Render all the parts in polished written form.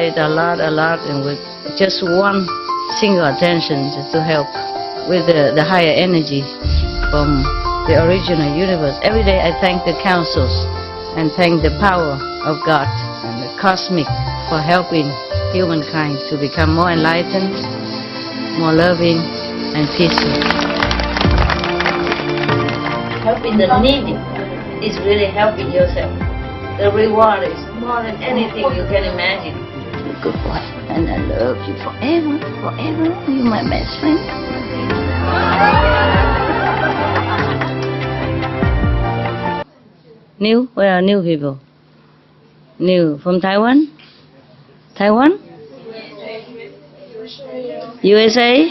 concentrate a lot, and with just one single attention to help with the higher energy from the original universe. Every day I thank the councils and thank the power of God and the cosmic for helping humankind to become more enlightened, more loving and peaceful. Helping the needy is really helping yourself. The reward is more than anything you can imagine. Good boy, and I love you forever, forever. You're my best friend. New? Where are new people? New from Taiwan? Taiwan? USA?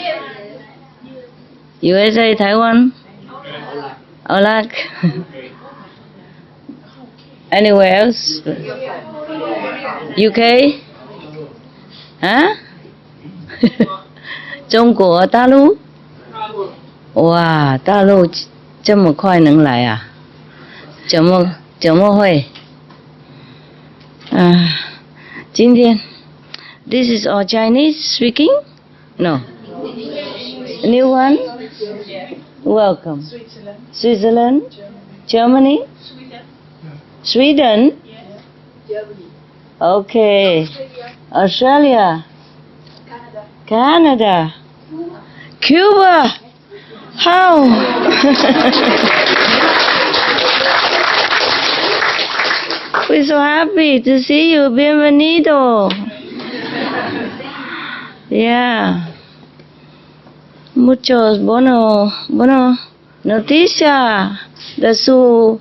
USA, Taiwan? Olak? Anywhere else? UK? Hả? Trung Quốc, Đại Lục? Wow, Đại Lục 这么快能来啊？怎么会？今天 This is all Chinese speaking? No. New one? Welcome. Switzerland? Germany? Sweden? Okay. Australia? Canada? Cuba? How? We're so happy to see you. Bienvenido. Yeah. Muchos bueno noticia de su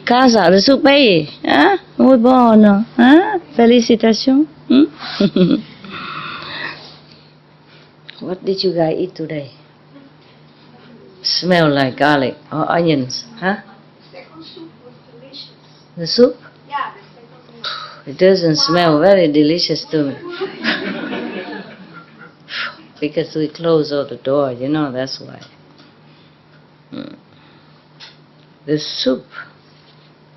casa, de su país. ¿Eh? Muy bueno. ¿Eh? Felicitations. What did you guys eat today? Smell like garlic or onions, huh? The soup? Yeah, the second soup. It doesn't smell very delicious to me. Because we close all the door, you know, that's why. The soup.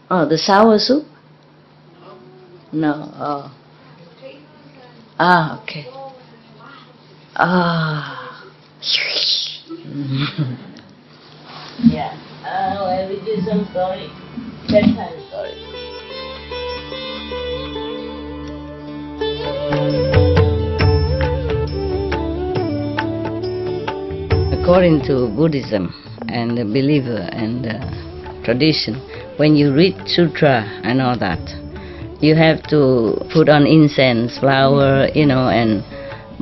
Oh, the sour soup? No, oh. Ah, okay. Ah. Yeah. Well, we do some story. Bedtime story. According to Buddhism and the believer and the tradition, when you read sutra and all that, you have to put on incense, flower, you know, and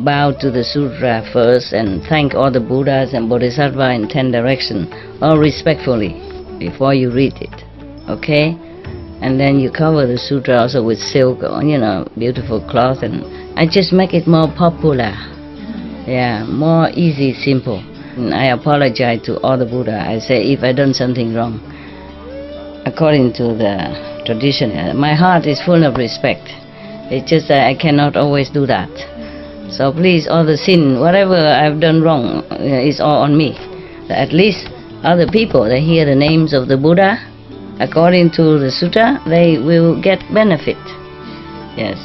bow to the sutra first and thank all the Buddhas and Bodhisattva in 10 directions, all respectfully, before you read it, okay? And then you cover the sutra also with silk, or, you know, beautiful cloth, and I just make it more popular, yeah, more easy, simple. And I apologize to all the Buddha. I say if I done something wrong, according to the tradition, my heart is full of respect. It's just that I cannot always do that. So please, all the sin, whatever I've done wrong, is all on me. At least other people, they hear the names of the Buddha, according to the sutta, they will get benefit. Yes.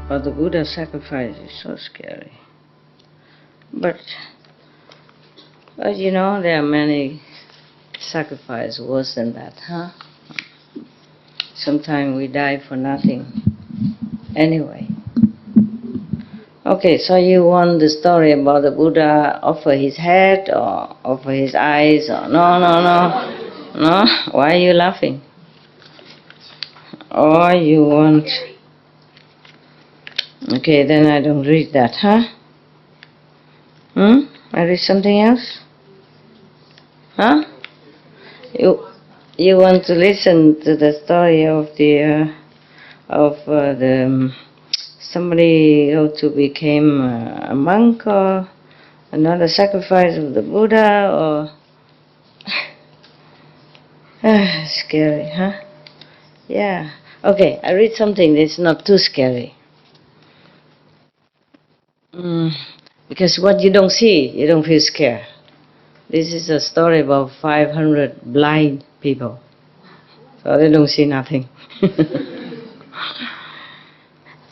But the Buddha sacrifice is so scary. But you know, there are many sacrifices worse than that, huh? Sometimes we die for nothing. Anyway. Okay, so you want the story about the Buddha offer his head or offer his eyes or no? No? Why are you laughing? Or you want... Okay, then I don't read that, huh? I read something else? Huh? You want to listen to the story of the somebody who to became a monk or another sacrifice of the Buddha or scary, huh? Yeah. Okay, I read something that's not too scary. Because what you don't see, you don't feel scared. This is a story about 500 blind people. So they don't see nothing.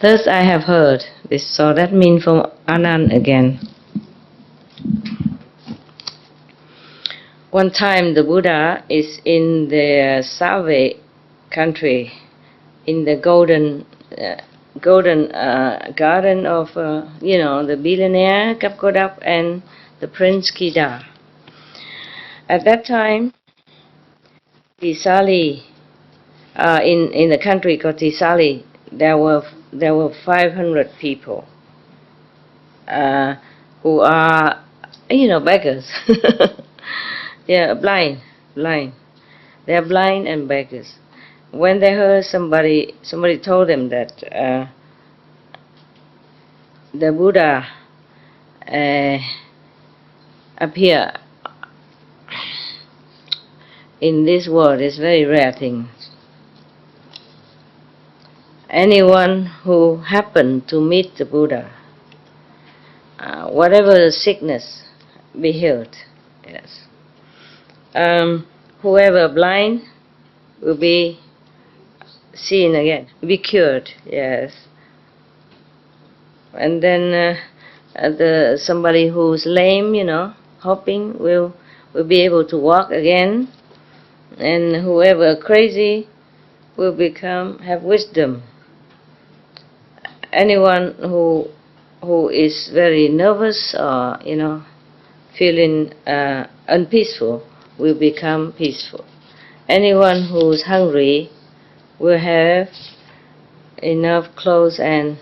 Thus I have heard. So that means from Anand again. One time the Buddha is in the Save country, in the golden garden of, the billionaire Kapkodap and the Prince Kida. At that time, Tisali, in the country called Tisali, there were 500 people who are, beggars. They are blind. They are blind and beggars. When they heard somebody told them that the Buddha appear in this world, is very rare thing. Anyone who happened to meet the Buddha, whatever sickness, be healed. Yes. Whoever blind will be seen again, be cured. Yes. And then somebody who's lame, hopping, will be able to walk again. And whoever crazy will have wisdom. Anyone who is very nervous or feeling unpeaceful will become peaceful. Anyone who's hungry will have enough clothes and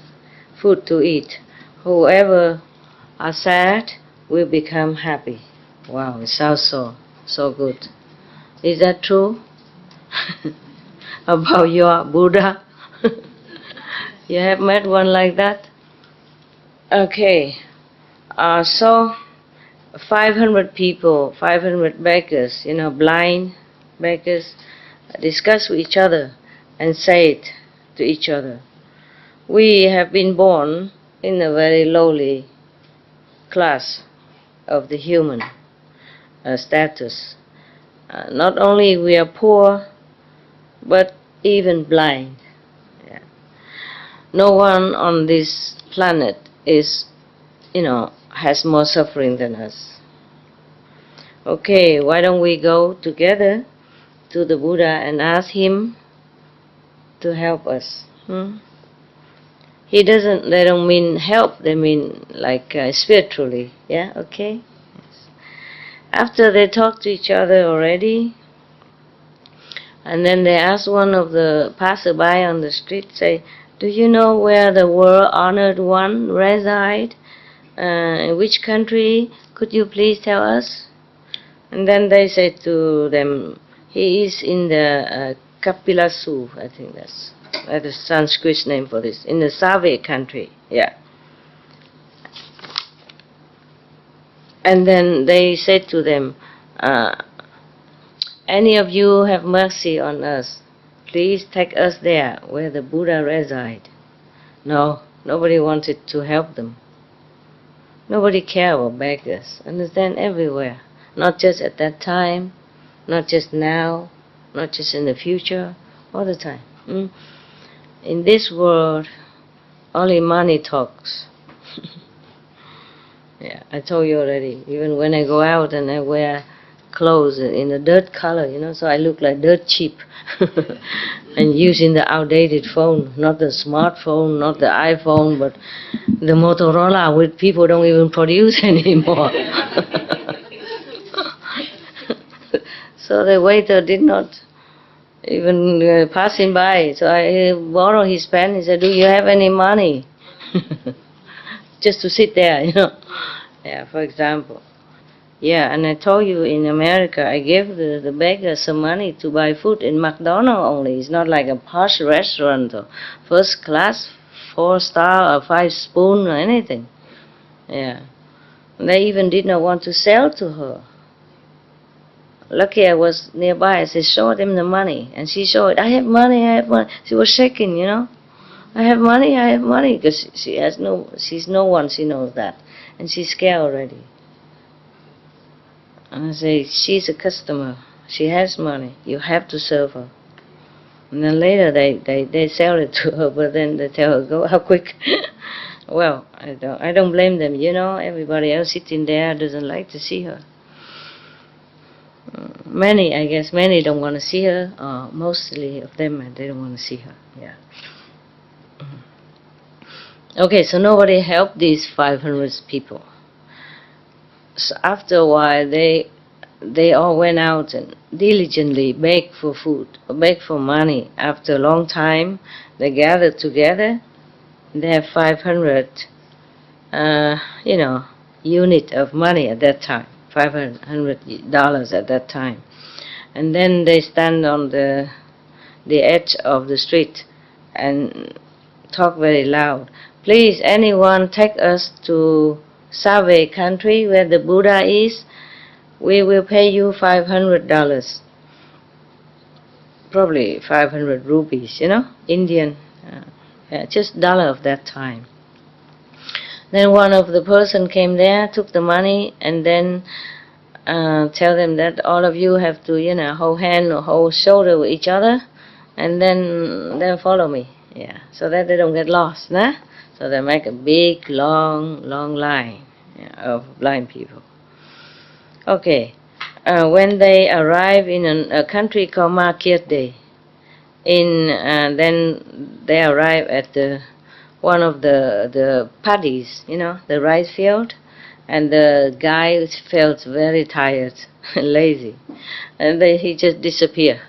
food to eat. Whoever are sad will become happy. Wow, it sounds so good. Is that true? About your Buddha? You have met one like that? Okay. So 500 people, 500 beggars, blind beggars, discuss with each other and say it to each other. We have been born in a very lowly class of the human status. Not only we are poor, but even blind. Yeah. No one on this planet is, has more suffering than us. Okay, why don't we go together to the Buddha and ask him to help us? They don't mean help, they mean like spiritually. Yeah, okay? Yes. After they talk to each other already, and then they ask one of the passerby on the street, say, do you know where the world honored one reside? In which country? Could you please tell us? And then they say to them, he is in the Kapilasu, I think that's the Sanskrit name for this, in the Save country. Yeah. And then they said to them, any of you have mercy on us, please take us there where the Buddha reside. No, nobody wanted to help them. Nobody cared about beggars. Understand? Everywhere. Not just at that time, not just now, not just in the future, all the time. In this world, only money talks. Yeah, I told you already. Even when I go out and I wear clothes in a dirt color, so I look like dirt cheap. And using the outdated phone, not the smartphone, not the iPhone, but the Motorola, which people don't even produce anymore. So the waiter did not even passing by. So I borrowed his pen. He said, do you have any money? Just to sit there, Yeah, for example. Yeah, and I told you in America, I gave the beggar some money to buy food in McDonald's only. It's not like a posh restaurant or first class, 4-star or 5-spoon or anything. Yeah. And they even did not want to sell to her. Lucky I was nearby. I said, show them the money. And she showed it. I have money, I have money. She was shaking, I have money, because she's no one, she knows that. And she's scared already. And I say, she's a customer. She has money. You have to serve her. And then later they sell it to her, but then they tell her, go out quick. Well, I don't blame them, you know, everybody else sitting there doesn't like to see her. Many, I guess, many don't want to see her, or mostly of them, they don't want to see her, yeah. Okay, so nobody helped these 500 people. So after a while, they all went out and diligently begged for food, begged for money. After a long time, they gathered together. They have 500, unit of money at that time, $500 at that time. And then they stand on the edge of the street and talk very loud. Please, anyone take us to Save country where the Buddha is. We will pay you $500. Probably 500 rupees, Indian, just dollar of that time. Then one of the person came there, took the money, and then tell them that all of you have to, hold hand or hold shoulder with each other, and then follow me, so that they don't get lost, nah? So they make a big, long line of blind people. Okay, when they arrive in a country called Market Day, then they arrive at one of the paddies, the rice field, and the guy felt very tired, lazy, and he just disappeared.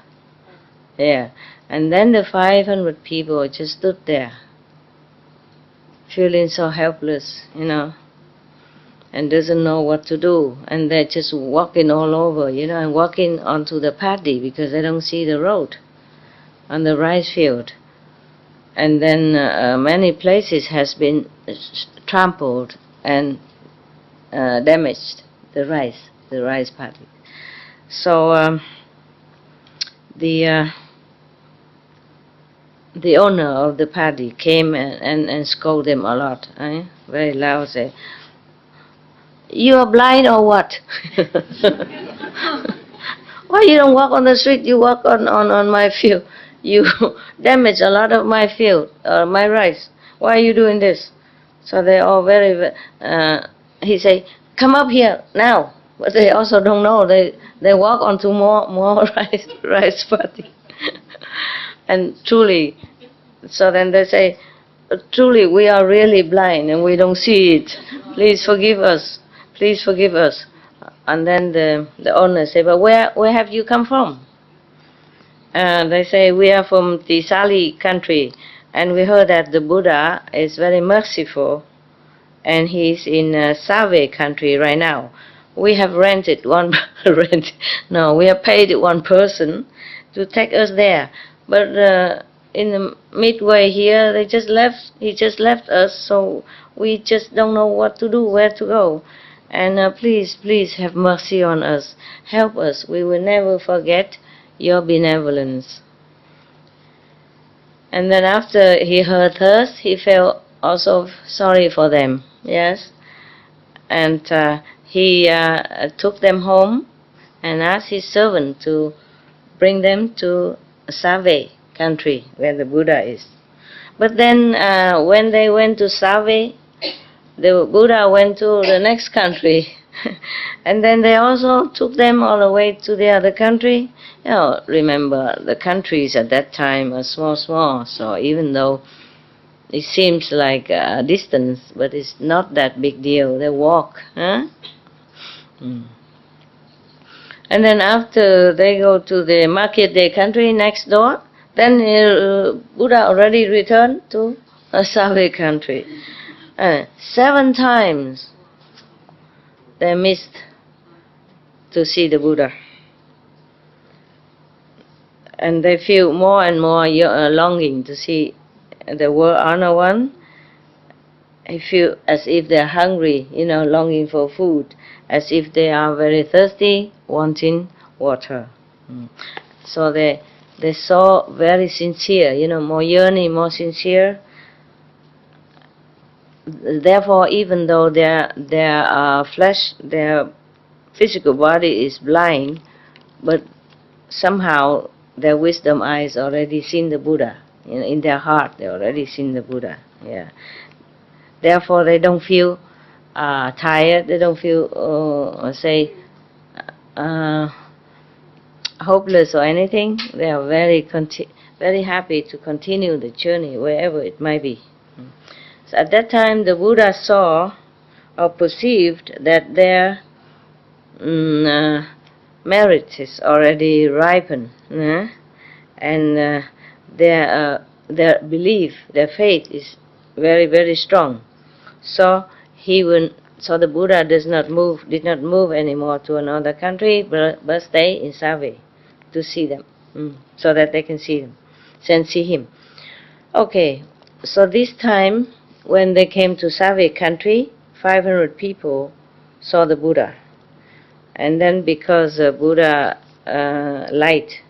Yeah, and then the 500 people just stood there, feeling so helpless, and doesn't know what to do, and they're just walking all over, and walking onto the paddy because they don't see the road on the rice field. And then many places has been trampled and damaged, the rice paddy. So the owner of the paddy came and scolded them a lot, very loud, say, "You are blind or what? Why you don't walk on the street, you walk on my field? You damage a lot of my field, my rice. Why are you doing this?" So they all he say, "Come up here now." But they also don't know, they walk onto more rice paddy. And truly, so then they say, "Truly, we are really blind and we don't see it. Please forgive us. Please forgive us." And then the owner say, "But where have you come from?" They say, "We are from THIANC country, and we heard that the Buddha is very merciful, and he's in Save country right now. We have rented we have paid one person to take us there. But in the midway here, he just left us, so we just don't know what to do, where to go. And please have mercy on us. Help us. We will never forget your benevolence." And then after he heard us, he felt also sorry for them, yes. And he took them home and asked his servant to bring them to Save country where the Buddha is. But then when they went to Save, the Buddha went to the next country. And then they also took them all the way to the other country. Remember, the countries at that time are small, so even though it seems like a distance, but it's not that big deal. They walk. And then after they go to the Market Day country next door, then Buddha already returned to a Save country. 7 times they missed to see the Buddha. And they feel more and more longing to see the world honor one. They feel as if they're hungry, longing for food, as if they are very thirsty, wanting water. So they saw very sincere, more yearning, more sincere. Therefore, even though their flesh, their physical body is blind, but somehow their wisdom eyes already seen the Buddha. In their heart, they already seen the Buddha. Yeah. Therefore, they don't feel tired. They don't feel, hopeless or anything. They are very happy to continue the journey wherever it might be. So at that time, the Buddha saw or perceived that their merit is already ripened, and their belief, their faith is very, very strong. So the Buddha did not move anymore to another country, but stay in Savi to see them, so that they can see him. Okay, so this time when they came to Savi country, 500 people saw the Buddha, and then because the Buddha light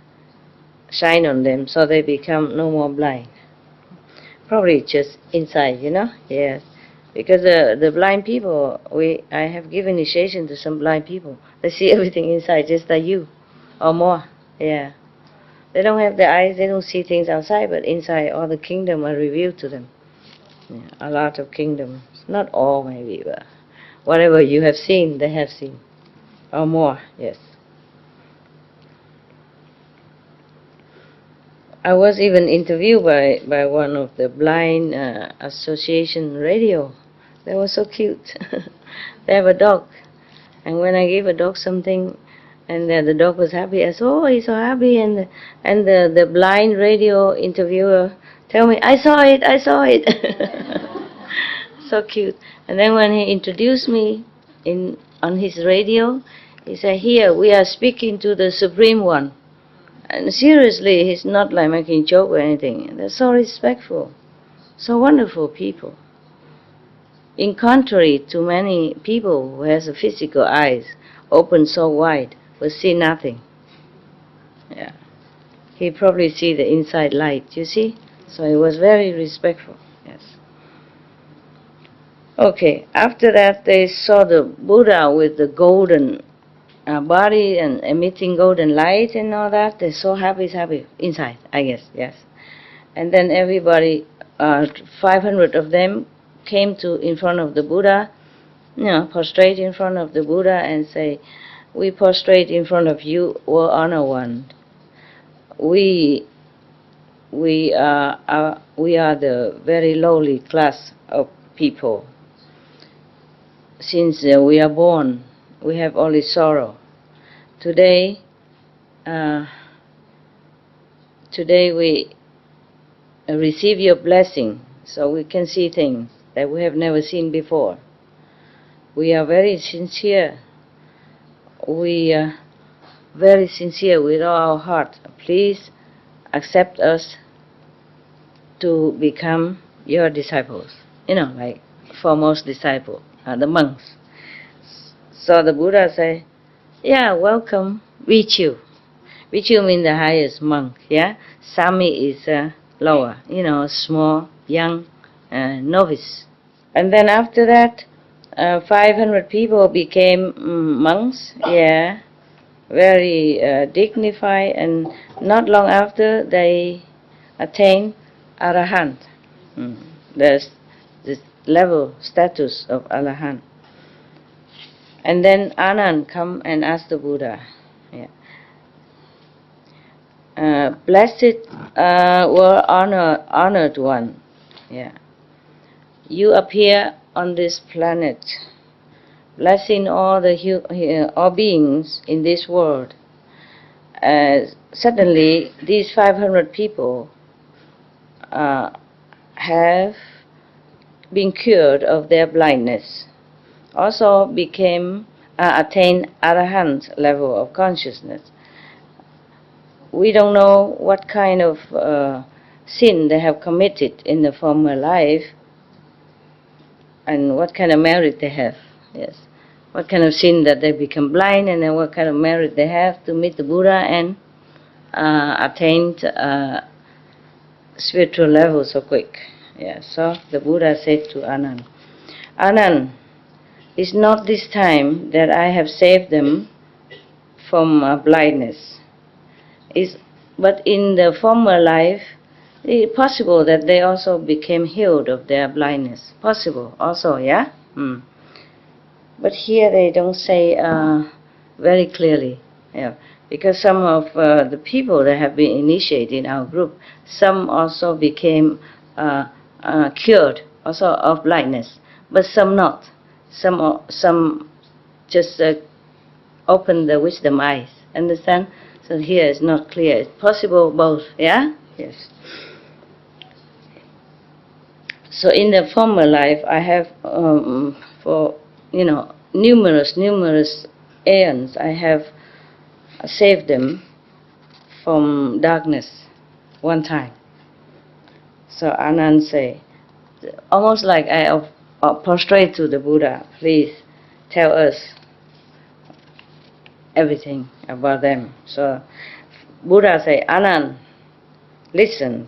shine on them, so they become no more blind. Probably just inside, yes. Because the blind people, I have given initiation to some blind people. They see everything inside, just like you, or more. Yeah. They don't have the eyes, they don't see things outside, but inside all the kingdom are revealed to them. Yeah, a lot of kingdoms. Not all, maybe, but whatever you have seen, they have seen. Or more, yes. I was even interviewed by one of the blind association radio. They were so cute. They have a dog. And when I gave a dog something, and the dog was happy, I said, oh, he's so happy. And the blind radio interviewer tell me, I saw it. So cute. And then when he introduced me on his radio, he said, here, we are speaking to the Supreme One. And seriously, he's not like making joke or anything. They're so respectful, so wonderful people. In contrary to many people who has the physical eyes open so wide, but see nothing. Yeah, he probably see the inside light. You see, so he was very respectful. Yes. Okay. After that, they saw the Buddha with the golden body and emitting golden light and all that. They're so happy inside, I guess, yes. And then everybody, 500 of them, came in front of the Buddha, prostrate in front of the Buddha and say, we prostrate in front of you, O Honor One. We are the very lowly class of people. Since we are born, we have only sorrow. Today we receive your blessing, so we can see things that we have never seen before. We are very sincere. We are very sincere with all our heart. Please accept us to become your disciples. Like foremost disciple, the monks. So the Buddha say, yeah, welcome, VIapplT. VIapplT means the highest monk, yeah? Sami is lower, small, young, novice. And then after that, 500 people became monks, yeah, very dignified, and not long after they attained Arahant, the level, status of Arahant. And then Anand come and ask the Buddha, blessed honored one, you appear on this planet, blessing all all beings in this world. Suddenly, these 500 people have been cured of their blindness. Also attained Arahant level of consciousness. We don't know what kind of sin they have committed in the former life, and what kind of merit they have. Yes, what kind of sin that they become blind, and then what kind of merit they have to meet the Buddha and attain spiritual level so quick. So the Buddha said to Anand, Anand, it's not this time that I have saved them from blindness. It's But in the former life, it's possible that they also became healed of their blindness. Possible also, yeah? But here they don't say very clearly, yeah, because some of the people that have been initiated in our group, some also became cured also of blindness, but some not. Some just open the wisdom eyes. Understand? So here it's not clear. It's possible both. Yeah. Yes. So in the former life, I have for numerous aeons, I have saved them from darkness one time. So Anand say, almost like I prostrate to the Buddha, please tell us everything about them. So Buddha say, Anand, listen.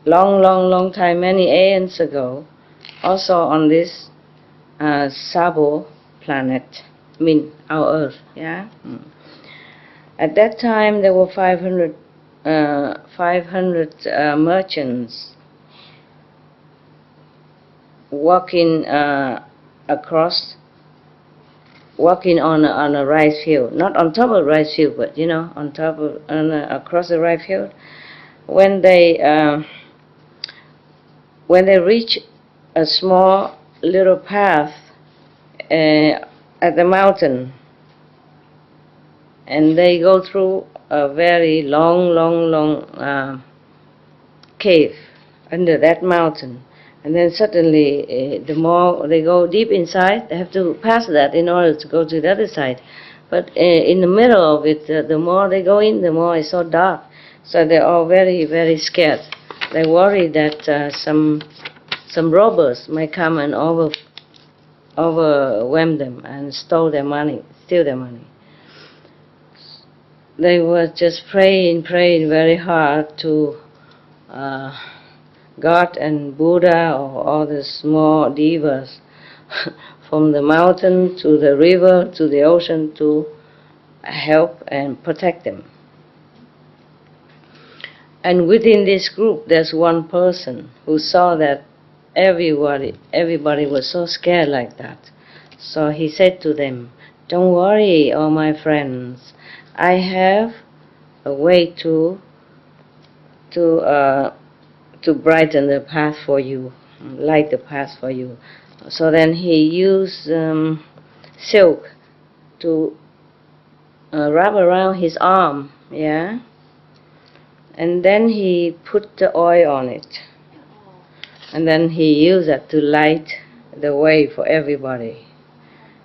Long time, many aeons ago, also on this Sabo planet, MINH, our Earth, yeah. At that time, there were 500 merchants walking on a rice field, not on top of rice field, but on top of across the rice field. When they reach a small little path at the mountain, and they go through a very long cave under that mountain, and then suddenly the more they go deep inside, they have to pass that in order to go to the other side. But in the middle of it, the more they go in, the more it's so dark. So they're all very scared. They worry that some robbers might come and overwhelm them and steal their money. They were just praying very hard to God and Buddha or all the small devas from the mountain to the river to the ocean to help and protect them. And within this group, there's one person who saw that everybody was so scared like that. So he said to them, "Don't worry, all my friends. I have a way to brighten the path for you, light the path for you." So then he used silk to wrap around his arm, yeah. And then he put the oil on it. And then he used that to light the way for everybody.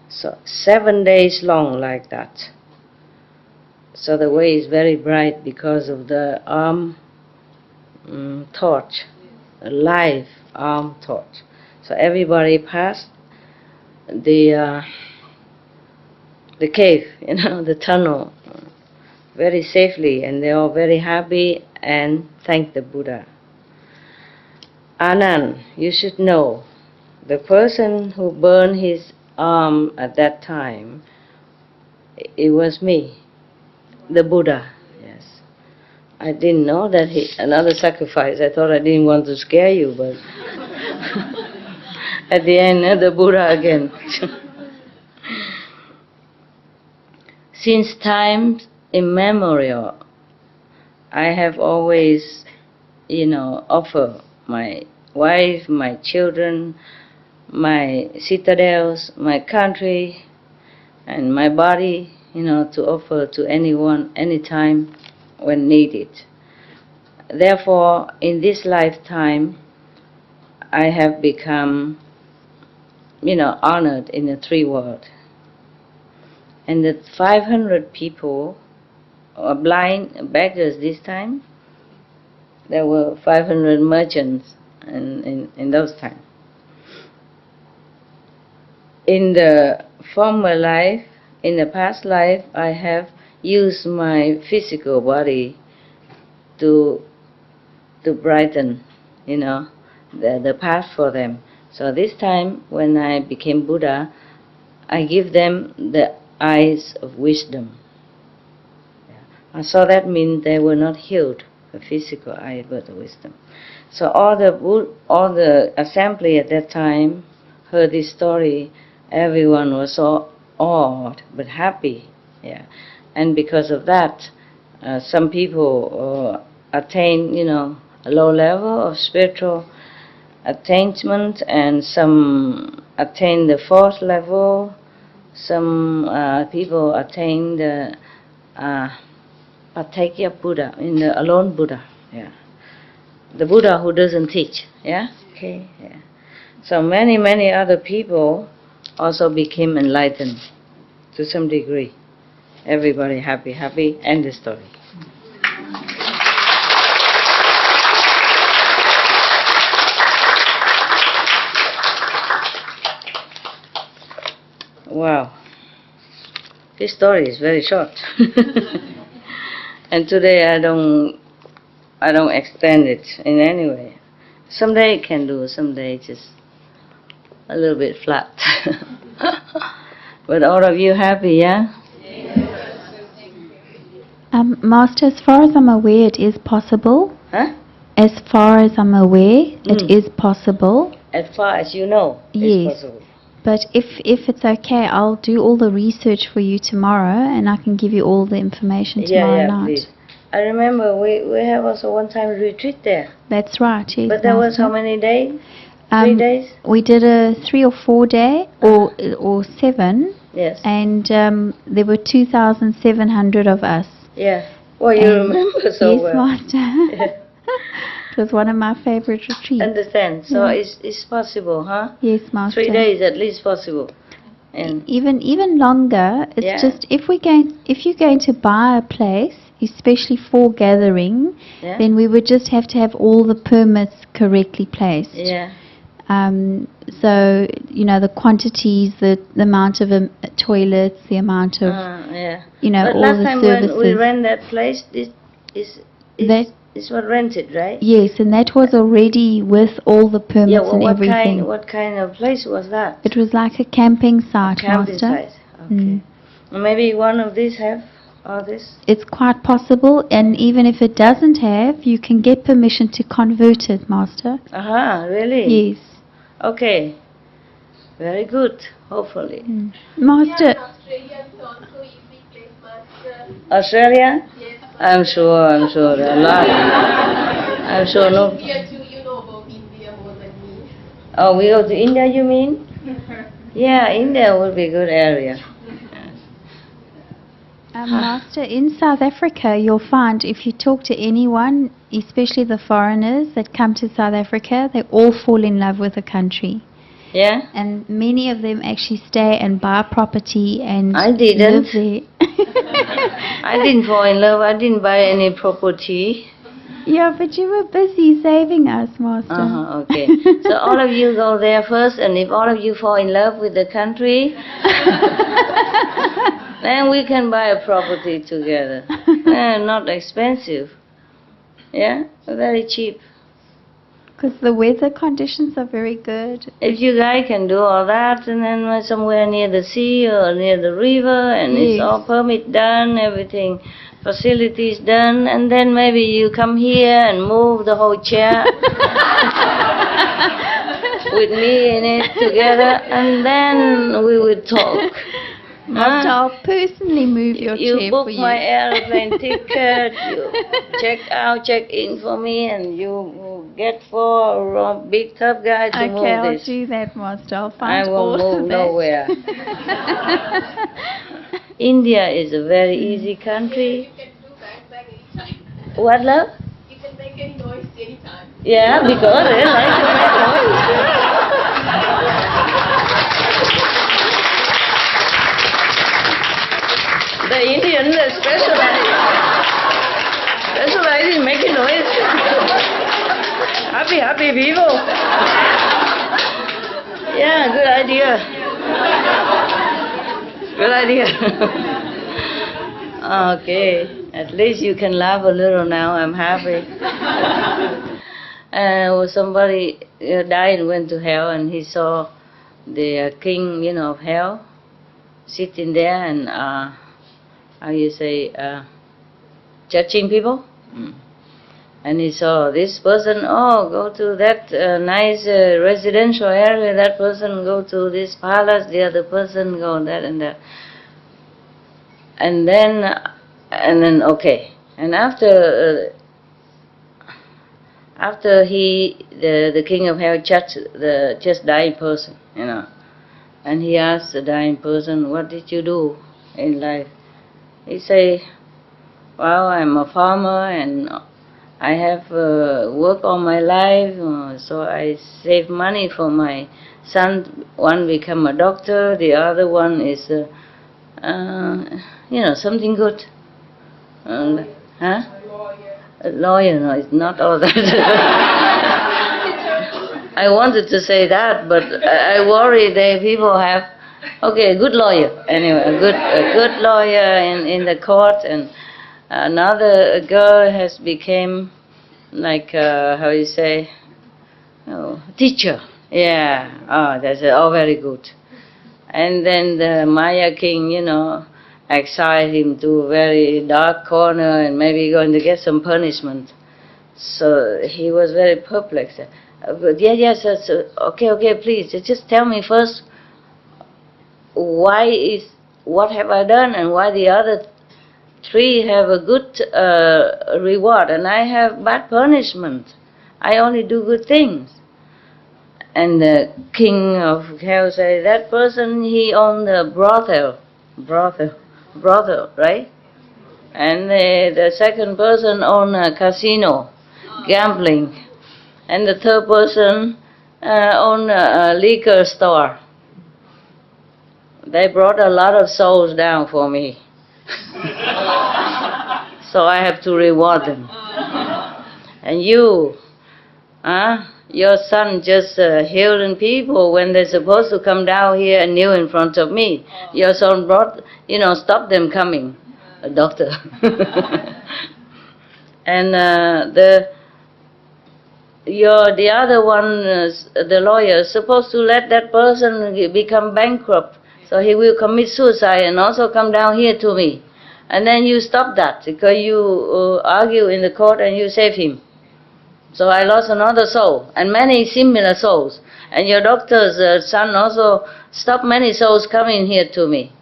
So 7 days long like that. So the way is very bright because of the arm torch, a live arm torch. So everybody passed the cave, the tunnel, very safely, and they are very happy and thank the Buddha. Anand, you should know, the person who burned his arm at that time, it was me, the Buddha. Yes, I didn't know that another sacrifice. I thought I didn't want to scare you, but at the end, the Buddha again. Since time immemorial, I have always, offered my wife, my children, my citadels, my country, and my body, to offer to anyone, anytime, when needed. Therefore, in this lifetime, I have become, honored in the three worlds. And the 500 people are blind beggars this time. There were 500 merchants in those times. In the former life, in the past life, I have used my physical body to brighten, the path for them. So this time, when I became Buddha, I give them the eyes of wisdom. So that means they were not healed, the physical eye, birth of wisdom. So all the assembly at that time heard this story. Everyone was so awed but happy, yeah. And because of that, some people attain, a low level of spiritual attainment, and some attain the fourth level. Some people attain the Pathakya Buddha, in the alone Buddha, yeah. The Buddha who doesn't teach, yeah? Okay, yeah. So many other people also became enlightened to some degree. Everybody happy, end the story. Wow. This story is very short. And today I don't extend it in any way. Someday I can do, someday just a little bit flat. But all of you happy, yeah? Master, as far as I'm aware, it is possible. Huh? As far as I'm aware, it is possible. As far as you know, yes. It's possible. But if it's okay, I'll do all the research for you tomorrow, and I can give you all the information tomorrow night. Please. I remember we have also one time retreat there. That's right, yes. But that was how many days? 3 days? We did a 3 or 4 day, or 7. Yes. And there were 2,700 of us. Yeah. Well, you remember so yes, well. Master. It was one of my favorite retreats. Understand. So it's possible, huh? Yes, Master. 3 days at least possible. And even longer. It's just if you're going to buy a place, especially for gathering, then we would just have to have all the permits correctly placed. Yeah. So the quantities, the amount of toilets, the amount of but all last the time services. when we rent that place, this was rented, right? Yes, and that was already with all the permits and everything. What kind of place was that? It was like a camping site, Camping Master. site. Okay. Maybe one of these have all this. It's quite possible, and even if it doesn't have, you can get permission to convert it, Master. Really? Yes. Okay. Very good. Hopefully. Master. Australia is also easy place, Master. Australia? Yes. I'm sure there are a lot. I'm sure no. India too, you know about India more than me. Oh, we go to India, you mean? Yeah, India would be a good area. Master, in South Africa, you'll find if you talk to anyone, especially the foreigners that come to South Africa, they all fall in love with the country. Yeah? And many of them actually stay and buy property and I didn't. live there. I didn't fall in love. I didn't buy any property. Yeah, but you were busy saving us, Master. Okay. So all of you go there first, and if all of you fall in love with the country, then we can buy a property together. Not expensive. Yeah? Very cheap. Because the weather conditions are very good. If you guys can do all that, and then somewhere near the sea or near the river, and it's all permit done, everything, facilities done, and then maybe you come here and move the whole chair with me in it together, and then we will talk. Master, I'll personally move your chair for you. You book my airplane ticket, you check in for me, and you get for a big tough guy to move this. Okay, I'll do that, Master. I'll find I won't move that. nowhere. India is a very easy country. You can do back anytime. What, love? You can make any noise anytime. Yeah, because they like to make noise. The Indians specialize in making noise. Happy people. Yeah, good idea. Good idea. Okay, at least you can laugh a little now. I'm happy. Somebody died and went to hell, and he saw the king, of hell, sitting there, and how you say, judging people. And he saw this person, oh, go to that nice residential area, that person go to this palace, the other person go that and that. And then okay. And after the king of hell judged the just dying person, and he asked the dying person, what did you do in life? He say, well, I'm a farmer and I have worked all my life, so I save money for my son. One become a doctor, the other one is, something good. A lawyer, no, it's not all that. I wanted to say that, but I worry that people have, okay, a good lawyer. Anyway, a good lawyer in the court, and another girl has became like, how you say, teacher. Yeah, that's all very good. And then the Maya king, exiled him to a very dark corner and maybe going to get some punishment. So he was very perplexed. Yes, okay, please, just tell me first, what have I done and why the other three have a good reward and I have bad punishment? I only do good things. And the king of hell said, that person, he owned a brothel, right? And the second person owned a casino, gambling. And the third person owned a liquor store. They brought a lot of souls down for me. So I have to reward them. And you, your son just healing people when they're supposed to come down here and kneel in front of me. Your son brought, stop them coming, a doctor. And the other one, the lawyer, is supposed to let that person become bankrupt, so he will commit suicide and also come down here to me. And then you stop that because you argue in the court and you save him. So I lost another soul and many similar souls. And your doctor's son also stopped many souls coming here to me.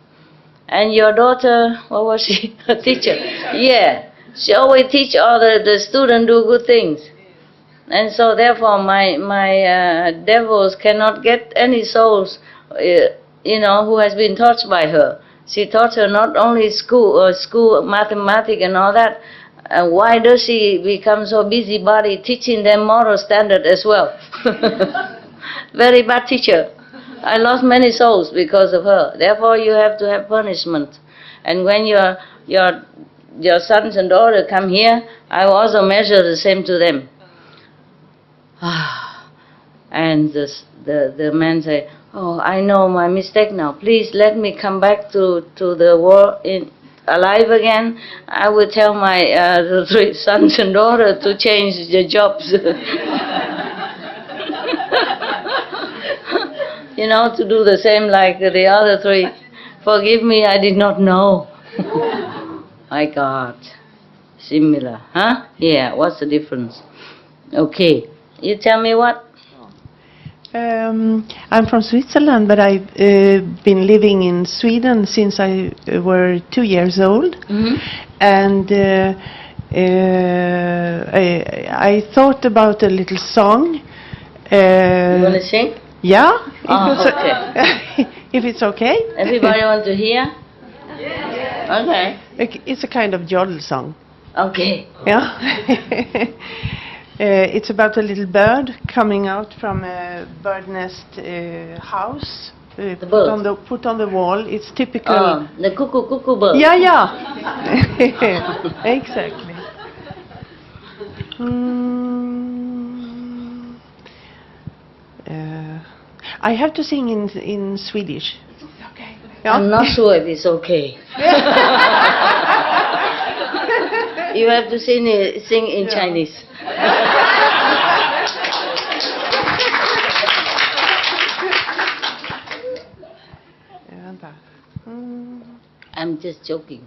And your daughter, what was she? A teacher. Yeah, she always teach all the students do good things. And so therefore my devils cannot get any souls, who has been touched by her. She taught her not only school mathematics and all that. Why does she become so busybody teaching them moral standard as well? Very bad teacher. I lost many souls because of her. Therefore you have to have punishment. And when your sons and daughters come here, I will also measure the same to them. And the man say, oh, I know my mistake now. Please let me come back to the world alive again. I will tell my the three sons and daughters to change their jobs. To do the same like the other three. Forgive me, I did not know. My God. Similar, huh? Yeah, what's the difference? Okay. You tell me what? I'm from Switzerland, but I've been living in Sweden since I were 2 years old. Mm-hmm. And I thought about a little song. You want to sing? Yeah. Okay. If it's okay. Everybody want to hear? Yeah. Okay. It's a kind of yodel song. Okay. Yeah. It's about a little bird coming out from a bird nest house. Put on the wall. It's typical. The cuckoo bird. Yeah. Exactly. I have to sing in Swedish. Okay. Yeah? I'm not sure if it's okay. You have to sing in Chinese. I'm just joking.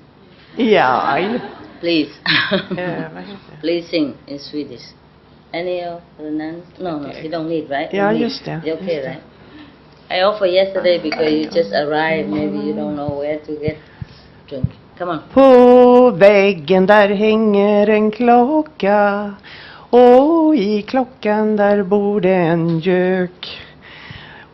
Yeah, I know. Please. Vad heter det? Please sing in Swedish. Any of the nuns? No, you don't need, right? Ja, You need. just det. You're okay, Just det. right? I offered yesterday because you just arrived. Maybe you don't know where to get drink. Come on. På väggen där hänger en klocka, och i klockan där bor det en gök.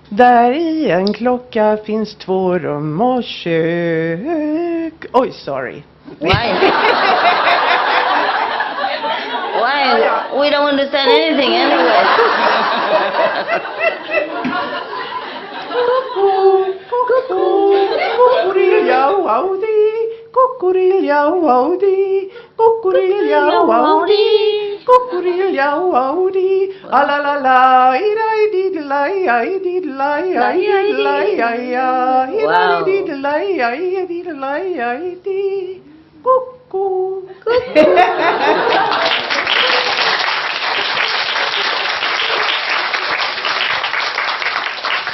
Där i en klocka finns 2 rum och kök. Oj, sorry. Why? Why? We don't understand anything anyway.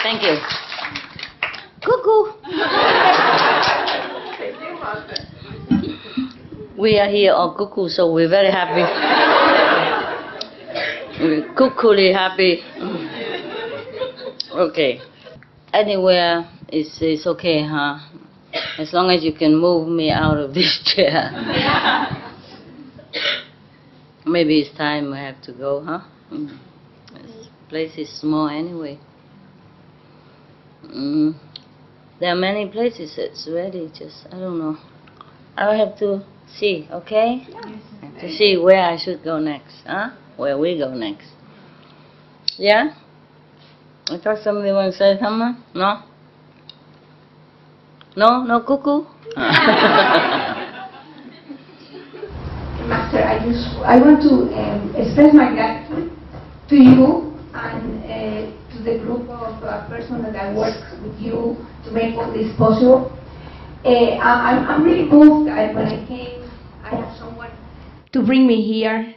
Thank you. Cuckoo. We are here on cuckoo, so we're very happy. We're cuckooly happy. Okay. Anywhere is okay, huh? As long as you can move me out of this chair. Maybe it's time I have to go, huh? This place is small anyway. There are many places that's ready, just, I don't know. I'll have to see, okay? To see where I should go next, huh? Where we go next. Yeah? I thought somebody want to say something? No? No? No cuckoo? Master, I want to express my gratitude to you and to the group of persons that I work with you to make all this possible. I'm really moved. When I came, I had someone to bring me here.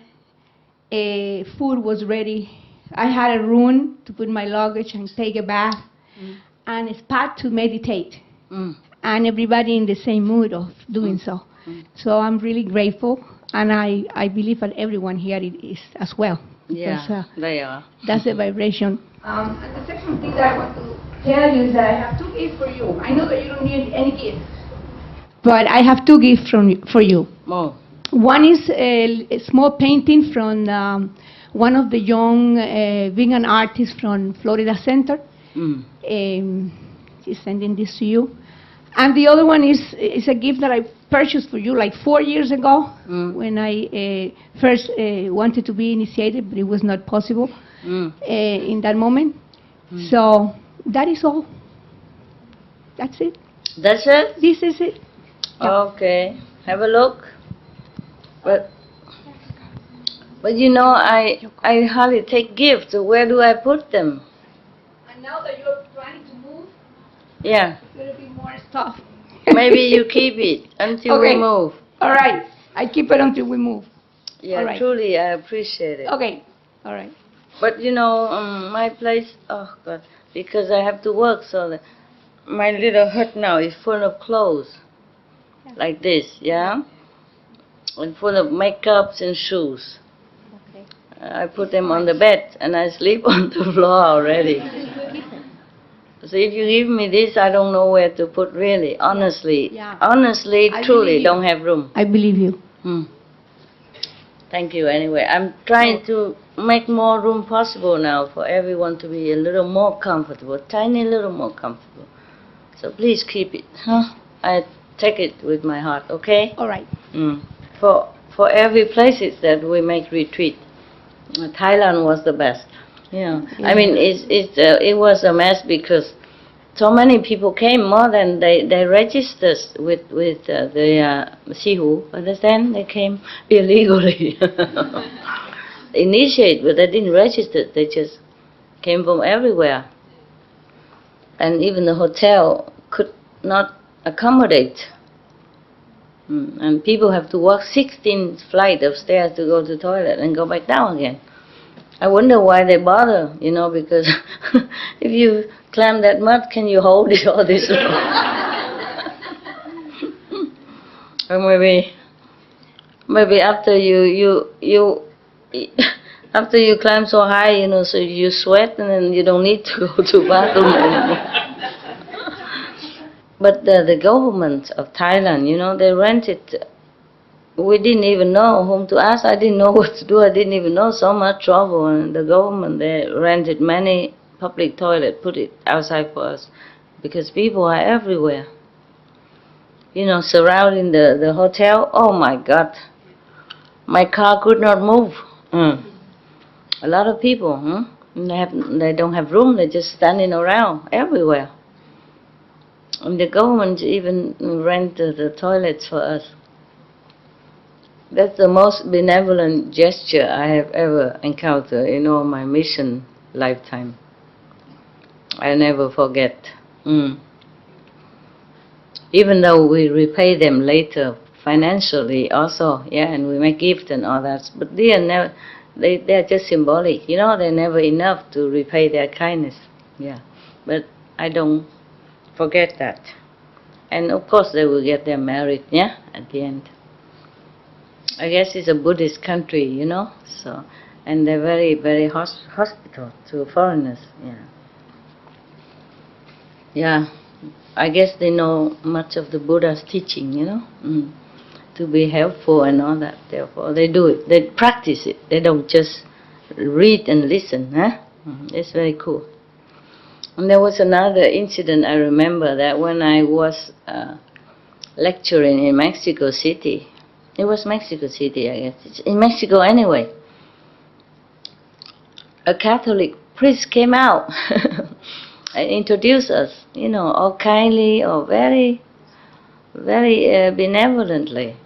Food was ready. I had a room to put my luggage and take a bath, and a spot to meditate. And everybody in the same mood of doing so. So I'm really grateful, and I believe that everyone here is as well. Yeah, they are. That's the vibration. And the second thing that I want to tell you is that I have 2 gifts for you. I know that you don't need any gifts, but I have 2 gifts for you. Oh. One is a small painting from one of the young vegan artists from Florida Center. She's sending this to you. And the other one is a gift that I purchased for you like 4 years ago when I first wanted to be initiated, but it was not possible in that moment. So that is all. That's it. That's it? This is it. Okay. Have a look. But you know, I hardly take gifts. Where do I put them? And now that you're planning to move, Yeah. there's going to be more stuff. Maybe you keep it until we move. All right. I keep it until we move. Yeah, All right. truly, I appreciate it. Okay. All right. But you know, my place, oh God, because I have to work, so that my little hut now is full of clothes, like this, yeah? And full of makeups and shoes. Okay. I put them on the bed and I sleep on the floor already. So if you give me this, I don't know where to put really, honestly. Yeah. Honestly, I truly, believe you. don't have room. I believe you. Thank you anyway. I'm trying to make more room possible now for everyone to be a little more comfortable, tiny little more comfortable. So please keep it, huh? I take it with my heart, okay? All right. For every places that we make retreat, Thailand was the best. Yeah. I mean, it was a mess because so many people came, more than they registered with the SIêU. Understand? They came illegally. Initiate, but they didn't register. They just came from everywhere. And even the hotel could not accommodate. And people have to walk 16 flights of stairs to go to the toilet and go back down again. I wonder why they bother, you know, because if you climb that much, can you hold it all this long? Or maybe Maybe after you after you climb so high, you know, so you sweat and then you don't need to go to bathroom anymore. But the government of Thailand, you know, they rented. We didn't even know whom to ask. I didn't know what to do. I didn't even know, so much trouble. And the government, they rented many public toilets, put it outside for us, because people are everywhere. You know, surrounding the hotel. Oh my God, my car could not move. A lot of people, they don't have room. They're just standing around everywhere. And the government even rented the toilets for us. That's the most benevolent gesture I have ever encountered in all my mission lifetime. I never forget. Even though we repay them later financially also, and we make gifts and all that, but they are never. They're just symbolic, you know. They're never enough to repay their kindness. But I don't forget that. And of course they will get their merit, at the end. I guess it's a Buddhist country, you know, so, and they're very, very hospitable to foreigners, I guess they know much of the Buddha's teaching, you know, to be helpful and all that. Therefore, they do it. They practice it. They don't just read and listen, It's very cool. And there was another incident I remember, that when I was lecturing in Mexico City. It was Mexico City, I guess. It's in Mexico anyway. A Catholic priest came out and introduced us, you know, all kindly or very, very benevolently.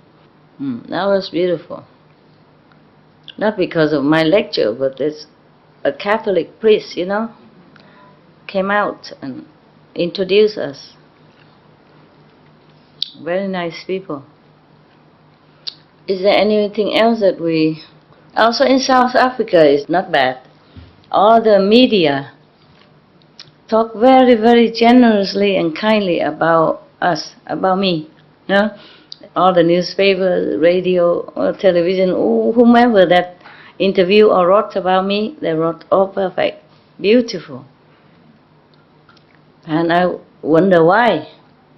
That was beautiful. Not because of my lecture, but there's a Catholic priest, you know, came out and introduced us. Very nice people. Is there anything else that we... Also in South Africa is not bad. All the media talk very, very generously and kindly about us, about me. All the newspapers, radio, or television, whomever that interview or wrote about me, they wrote all perfect, beautiful. And I wonder why.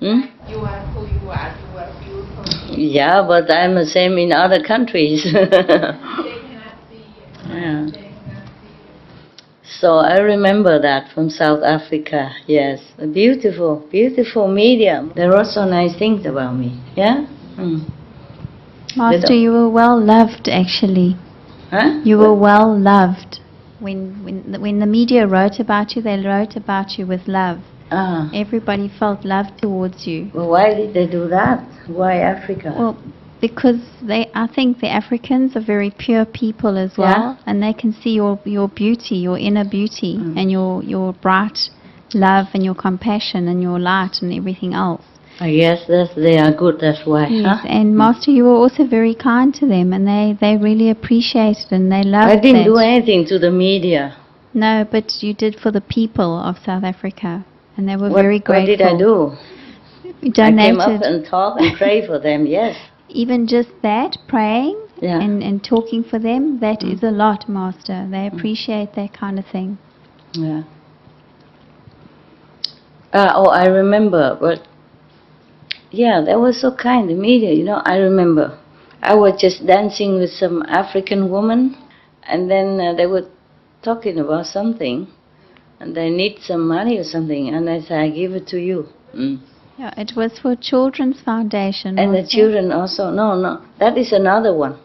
You are who you are. You are beautiful. Yeah, but I'm the same in other countries. They cannot see it. Yeah. They cannot see it. So I remember that from South Africa, yes. A beautiful, beautiful media. They wrote so nice things about me, Master, you were well loved, actually. Huh? You were well loved. When the media wrote about you, they wrote about you with love. Everybody felt love towards you. Well, why did they do that? Why Africa? Well, because I think the Africans are very pure people as well, and they can see your beauty, your inner beauty, and your bright love and your compassion and your light and everything else. I guess they are good, that's why. Yes, and Master, you were also very kind to them, and they really appreciated and they loved I didn't that. do anything to the media. No, but you did for the people of South Africa, and they were very grateful. What did I do? You donated. I came up and talked and prayed for them, yes. Even just that, praying and talking for them, that is a lot, Master. They appreciate that kind of thing. Yeah. I remember, but yeah, they were so kind, the media, you know. I remember I was just dancing with some African woman, and then they were talking about something, and they need some money or something, and I said, I give it to you. Yeah, it was for Children's Foundation. And the children also, no, that is another one.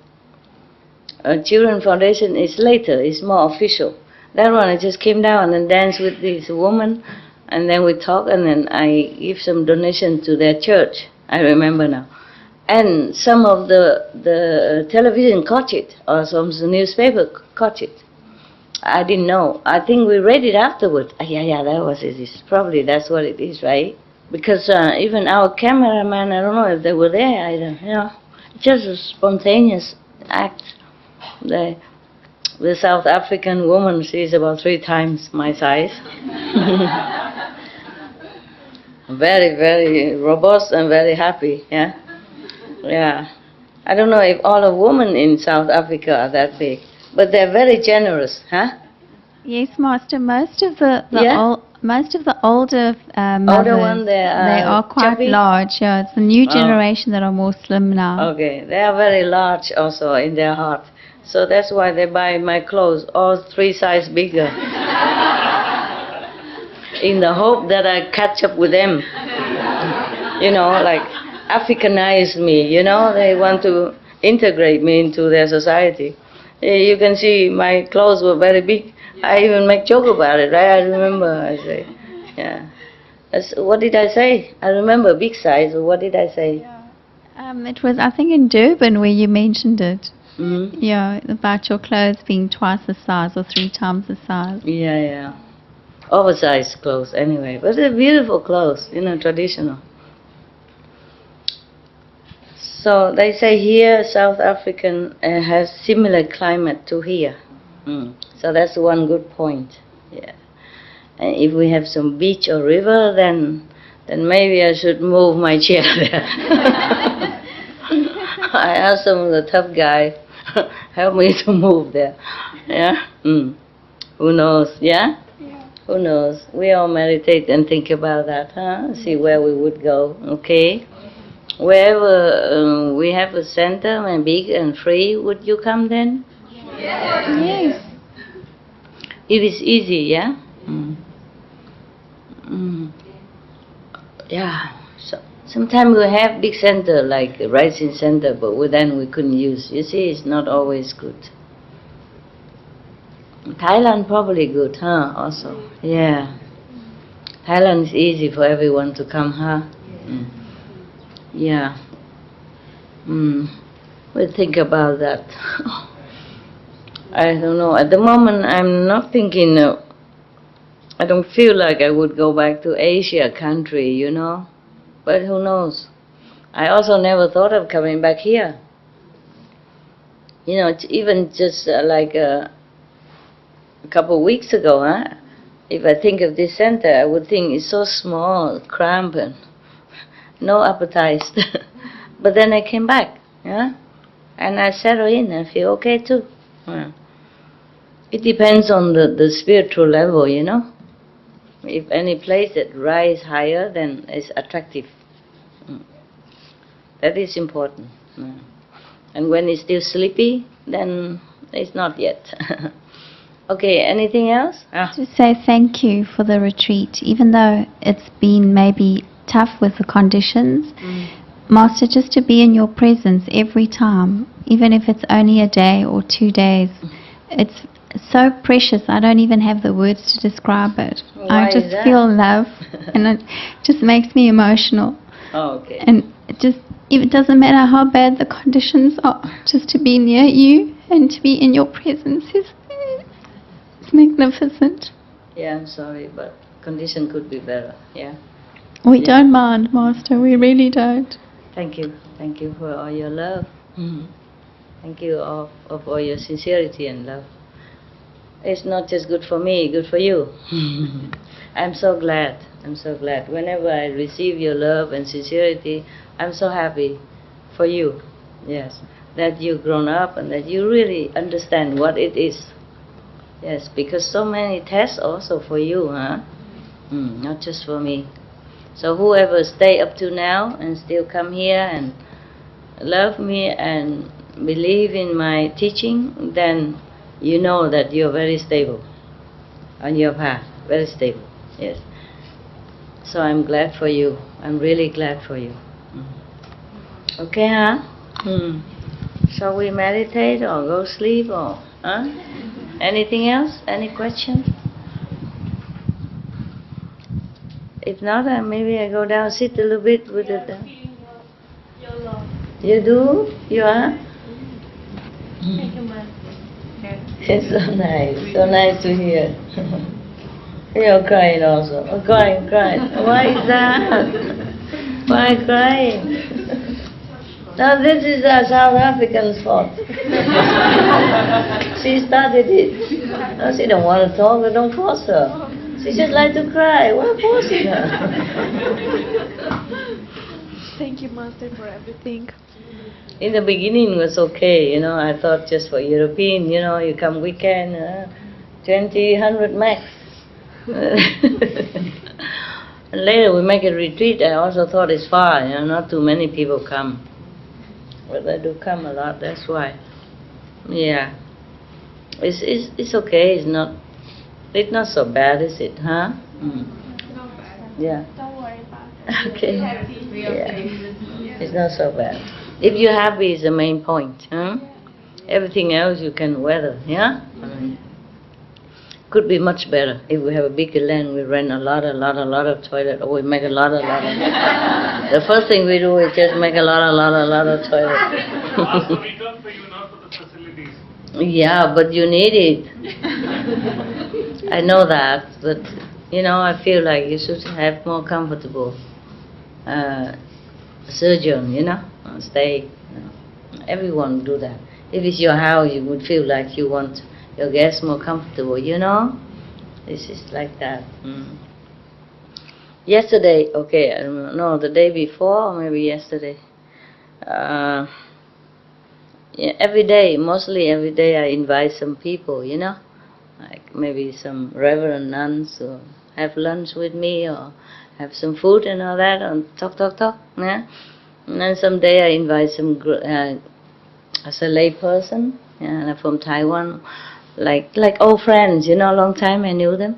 Children's Foundation is later, it's more official. That one, I just came down and danced with this woman, and then we talk, and then I give some donation to their church. I remember now. And some of the television caught it, or some newspaper caught it. I didn't know. I think we read it afterwards. Yeah, that was it. Probably that's what it is, right? Because even our cameraman, I don't know if they were there either. You know, just a spontaneous act. The South African woman, she's about 3 times my size. Very, very robust and very happy, yeah. I don't know if all the women in South Africa are that big, but they're very generous, huh? Yes, Master. Most of the older mothers, Older one, they are quite chubby? large. Yeah, it's the new generation that are more slim now. Okay, they are very large also in their heart. So that's why they buy my clothes all 3 sizes bigger. In the hope that I catch up with them. You know, like Africanize me, you know, they want to integrate me into their society. You can see my clothes were very big. I even make joke about it, right? I remember, I say, yeah. What did I say? I remember big size, or what did I say? Yeah. It was, I think, in Durban where you mentioned it. Mm-hmm. Yeah, about your clothes being twice the size or 3 times the size. Yeah, yeah. Oversized clothes, anyway. But they're beautiful clothes, you know, traditional. So they say here, South African has similar climate to here. So that's one good point. Yeah. And if we have some beach or river, then maybe I should move my chair there. I asked some of the tough guys, help me to move there. Yeah. Who knows? Yeah. Who knows? We all meditate and think about that, huh? See where we would go. Okay. Wherever we have a center and big and free, would you come then? Yes. If it's easy, yeah? Yeah. So, sometimes we have big center, like a rising center, but then we couldn't use. You see, it's not always good. Thailand probably good, huh? Also. Yeah. Thailand is easy for everyone to come, huh? Yeah. We'll think about that. I don't know. At the moment, I'm not thinking. I don't feel like I would go back to Asia country, you know. But who knows? I also never thought of coming back here. You know, even just like a couple of weeks ago, huh? If I think of this center, I would think it's so small, cramped, and no appetite. But then I came back, yeah, and I settle in and feel okay too. Yeah. It depends on the spiritual level, you know. If any place that rise higher, then it's attractive. That is important. Yeah. And when it's still sleepy, then it's not yet. Okay, anything else? To say thank you for the retreat, even though it's been maybe tough with the conditions. Master, just to be in your presence every time, even if it's only a day or 2 days, it's so precious. I don't even have the words to describe it. Why I just is that? feel love, and it just makes me emotional. Oh, okay. And it doesn't matter how bad the conditions are, just to be near you and to be in your presence is magnificent. Yeah, I'm sorry, but condition could be better. Yeah. We don't mind, Master. We really don't. Thank you. Thank you for all your love. Thank you of all your sincerity and love. It's not just good for me, good for you. I'm so glad. I'm so glad. Whenever I receive your love and sincerity, I'm so happy for you. Yes. That you've grown up and that you really understand what it is. Yes, because so many tests also for you, huh? Not just for me. So whoever stay up to now and still come here and love me and believe in my teaching, then you know that you're very stable on your path, very stable, yes. So I'm glad for you. I'm really glad for you. Okay, huh? Shall we meditate or go sleep or, huh? Anything else? Any question? If not, maybe I go down, sit a little bit with it. You do? You are? It's so nice to hear. You're crying also. Oh, crying. Why is that? Why crying? Now this is a South African's fault. She started it. No, she don't want to talk, but don't force her. She just like to cry. Why forcing her? Thank you, Master, for everything. In the beginning it was okay, I thought just for European, you come weekend, 20, 100 max. And later we make a retreat, I also thought it's far, not too many people come. But they do come a lot, that's why. Yeah. It's okay, it's not so bad, is it, huh? Mm. Yeah. Don't worry about it. Okay. Yeah. It's not so bad. If you're happy is the main point, huh? Everything else you can weather, yeah? Could be much better. If we have a bigger land, we rent a lot of toilet, or we make a lot of. The first thing we do is just make a lot of toilet. Also, we come for you, not for the facilities. Yeah, but you need it. I know that, but I feel like you should have more comfortable surgeon, stay. Everyone do that. If it's your house, you would feel like you want your guests more comfortable, This is like that. Yesterday, okay, I don't know, the day before, or maybe yesterday. Yeah, mostly every day I invite some people, like maybe some reverend nuns to have lunch with me or have some food and all that, and talk, yeah. And then someday I invite some, as a lay person, yeah, from Taiwan, like old friends, long time I knew them.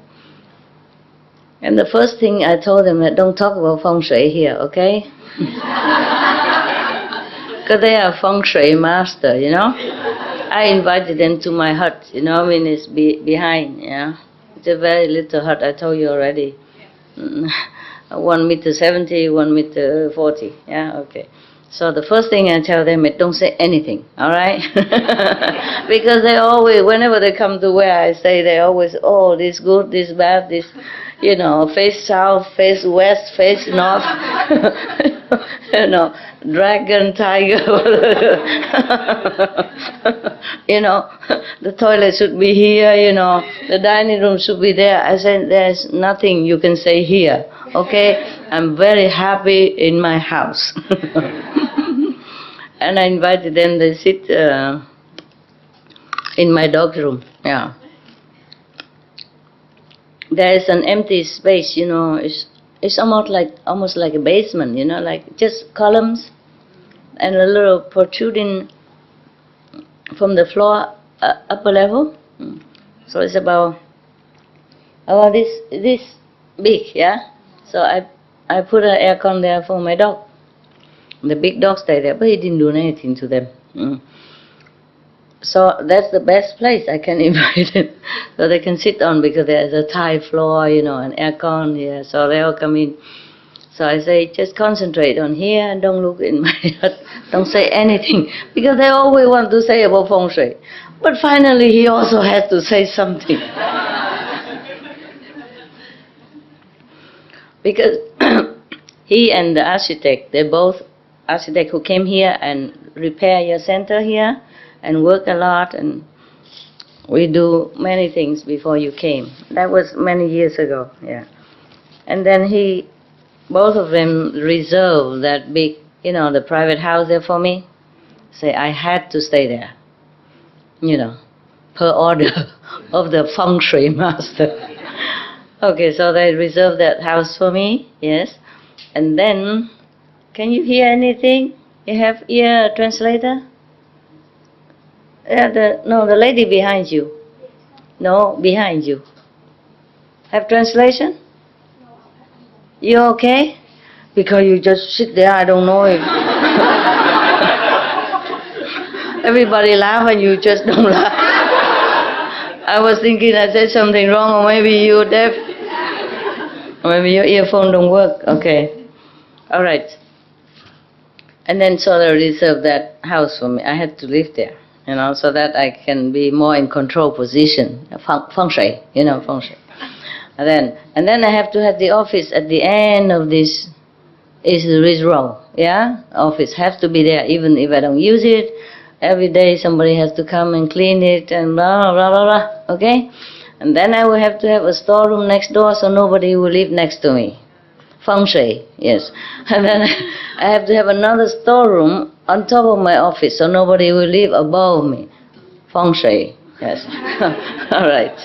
And the first thing I told them that don't talk about feng shui here, okay? Because they are feng shui master, I invited them to my hut, it's behind, It's a very little hut, I told you already. 1 meter 70, 1 meter 40, yeah, okay. So the first thing I tell them is don't say anything, all right? Because they always, whenever they come to where I say, they always, oh, this good, this bad, this, face south, face west, face north, dragon, tiger, the toilet should be here, the dining room should be there. I said, there's nothing you can say here, okay? I'm very happy in my house. And I invited them to sit in my dog's room, yeah. There is an empty space, it's almost like a basement, like just columns and a little protruding from the floor upper level. So it's about this big, yeah. So I put an aircon there for my dog. The big dog stayed there, but he didn't do anything to them. So that's the best place I can invite them, so they can sit on, because there's a tile floor, an aircon here, so they all come in. So I say, just concentrate on here and don't look in my hut, don't say anything, because they always want to say about feng shui. But finally he also had to say something. Because he and the architect, they're both architect who came here and repair your center here, and work a lot, and we do many things before you came. That was many years ago, yeah. And then both of them reserved that big, the private house there for me. Say I had to stay there, per order of the feng shui master. Okay, so they reserved that house for me, yes. And then, can you hear anything? You have ear translator? Yeah, the lady behind you. No, behind you. Have translation? You okay? Because you just sit there, I don't know if... Everybody laugh and you just don't laugh. I was thinking I said something wrong, or maybe you're deaf. Or maybe your earphone don't work. Okay. All right. And then so they reserved that house for me. I had to live there, so that I can be more in control position. Feng shui, feng shui. And then I have to have the office at the end of this row, yeah? Office has to be there, even if I don't use it. Every day somebody has to come and clean it and blah, blah, blah, blah, okay? And then I will have to have a storeroom next door so nobody will live next to me. Feng shui, yes. And then I have to have another storeroom on top of my office, so nobody will live above me. Feng Shui, yes. All right.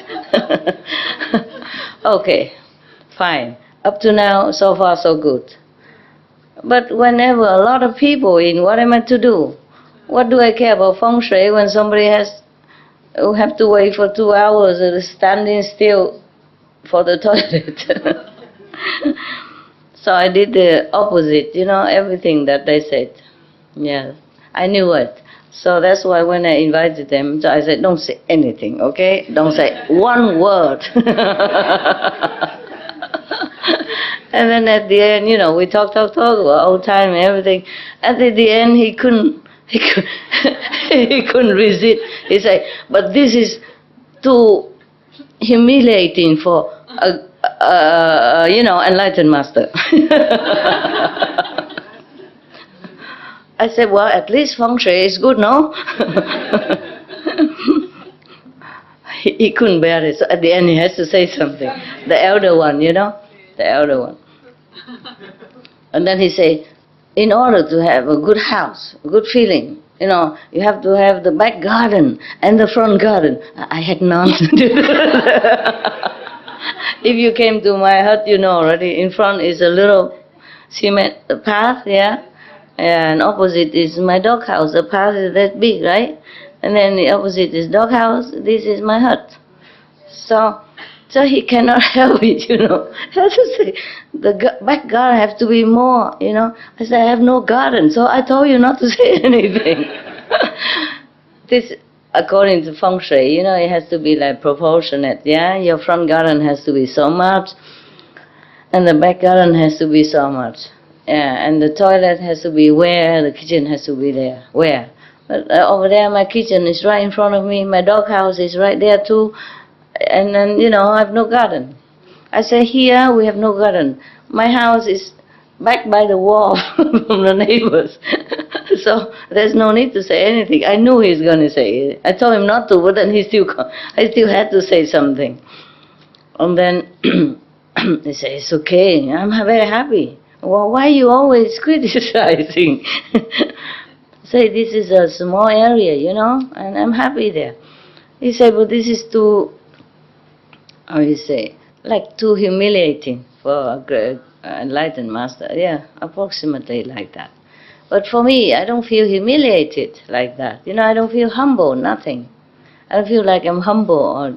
Okay, fine. Up to now, so far so good. But whenever a lot of people in, what am I to do? What do I care about Feng Shui when somebody who have to wait for 2 hours or standing still for the toilet? So I did the opposite, everything that they said. Yeah, I knew it. So that's why when I invited them, I said, don't say anything, okay? Don't say one word. And then at the end, we talk all the time and everything. At the end, he couldn't resist. He said, but this is too humiliating for enlightened master. I said, well, at least Feng Shui is good, no? He couldn't bear it. So at the end, he has to say something. The elder one, the elder one. And then he said, in order to have a good house, a good feeling, you have to have the back garden and the front garden. I had none. If you came to my hut, already, in front is a little cement path, yeah? And opposite is my dog house. The path is that big, right? And then the opposite is dog house. This is my hut. So he cannot help it, Has to say, the back garden have to be more, I said, I have no garden, so I told you not to say anything. This, according to Feng Shui, it has to be like proportionate, yeah? Your front garden has to be so much, and the back garden has to be so much. Yeah, and the toilet has to be where, the kitchen has to be there, where. But over there, my kitchen is right in front of me, my dog house is right there too, and then, I have no garden. I say, here we have no garden. My house is back by the wall from the neighbors. So there's no need to say anything. I knew he's going to say it. I told him not to, but then I still had to say something. And then he said, it's okay, I'm very happy. Well, why are you always criticizing? Say, this is a small area, and I'm happy there. He said, but this is too, like too humiliating for a great enlightened master. Yeah, approximately like that. But for me, I don't feel humiliated like that. I don't feel humble, nothing. I don't feel like I'm humble or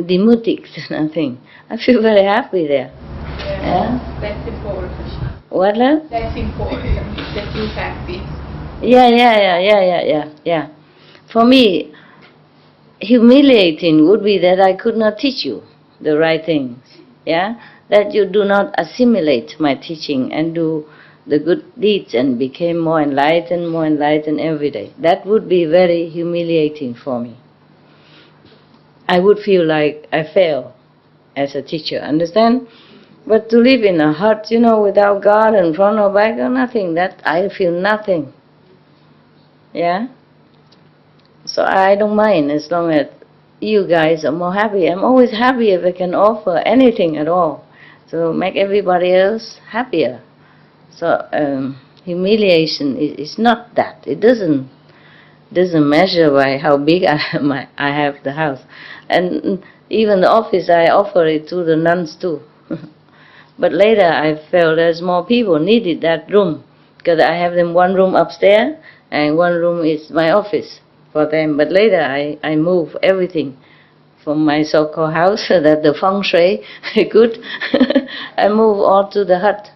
demutic, nothing. I feel very happy there. Yeah? That's important. What, love? That's important, that you have this. Yeah. For me, humiliating would be that I could not teach you the right things. Yeah? That you do not assimilate my teaching and do the good deeds and became more enlightened every day. That would be very humiliating for me. I would feel like I fail as a teacher, understand? But to live in a hut, without God in front or back or nothing, that I feel nothing. Yeah? So I don't mind as long as you guys are more happy. I'm always happy if I can offer anything at all to make everybody else happier. So humiliation is not that. It doesn't measure by how big I have the house. And even the office, I offer it to the nuns too. But later I felt there's more people needed that room, because I have them one room upstairs and one room is my office for them. But later I move everything from my so-called house that the Feng Shui good. I move all to the hut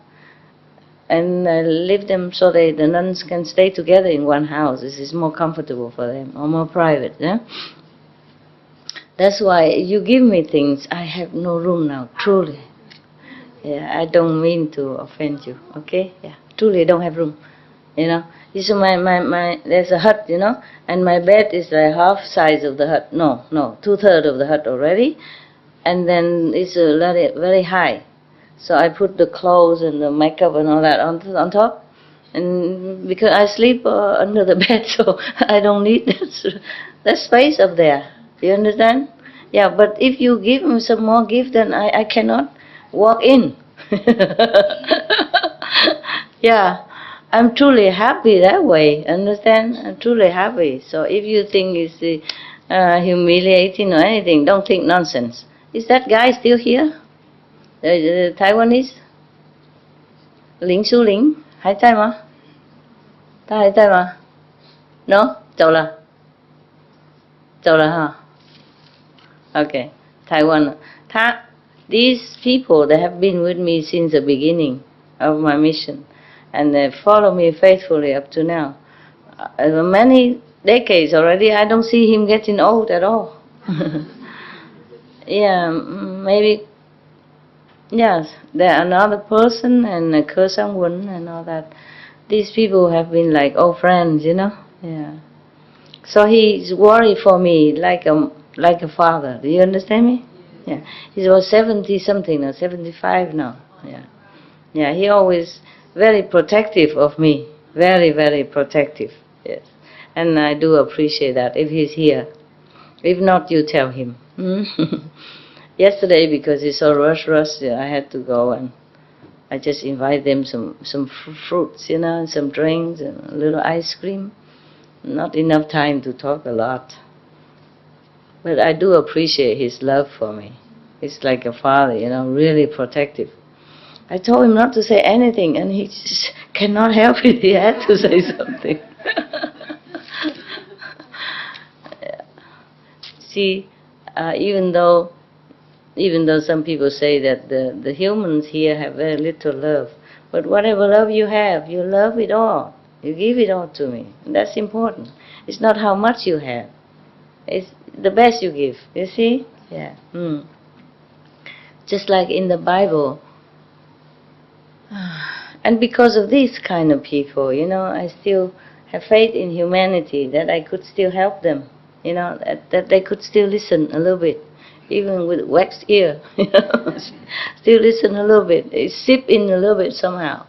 and leave them so the nuns can stay together in one house. This is more comfortable for them, or more private. Yeah? That's why you give me things, I have no room now, truly. Yeah, I don't mean to offend you, okay? Yeah, truly I don't have room, You see, there's a hut, and my bed is like half size of the hut. No, 2/3 of the hut already, and then it's very, very high. So I put the clothes and the makeup and all that on top, and because I sleep under the bed, so I don't need that space up there. You understand? Yeah, but if you give me some more gift, then I cannot walk in. Yeah, I'm truly happy that way, understand? I'm truly happy. So if you think it's humiliating or anything, don't think nonsense. Is that guy still here? The Taiwanese? 林书林还在吗？他还在吗？ No? 走了。走了哈。Okay, Taiwan. These people, they have been with me since the beginning of my mission, and they follow me faithfully up to now. Many decades already. I don't see him getting old at all. Yeah, maybe. Yes, there another person and KIwiąN and all that. These people have been like old friends, you know. Yeah. So he's worried for me like a father. Do you understand me? Yeah. He's about 70 something or 75 now. Yeah. Yeah. He always very protective of me. Very, very protective. Yes. And I do appreciate that if he's here. If not, you tell him. Yesterday, because it's so rush, I had to go and I just invite them some fruits, you know, and some drinks and a little ice cream. Not enough time to talk a lot. But I do appreciate his love for me. It's like a father, you know, really protective. I told him not to say anything, and he just cannot help it. He had to say something. Yeah. See, even though some people say that the humans here have very little love, but whatever love you have, you love it all. You give it all to me. And that's important. It's not how much you have. It's the best you give. You see? Yeah. Just like in the Bible. And because of these kind of people, you know, I still have faith in humanity, that I could still help them. You know, that they could still listen a little bit. Even with waxed ear. You know, still listen a little bit. They sip in a little bit somehow.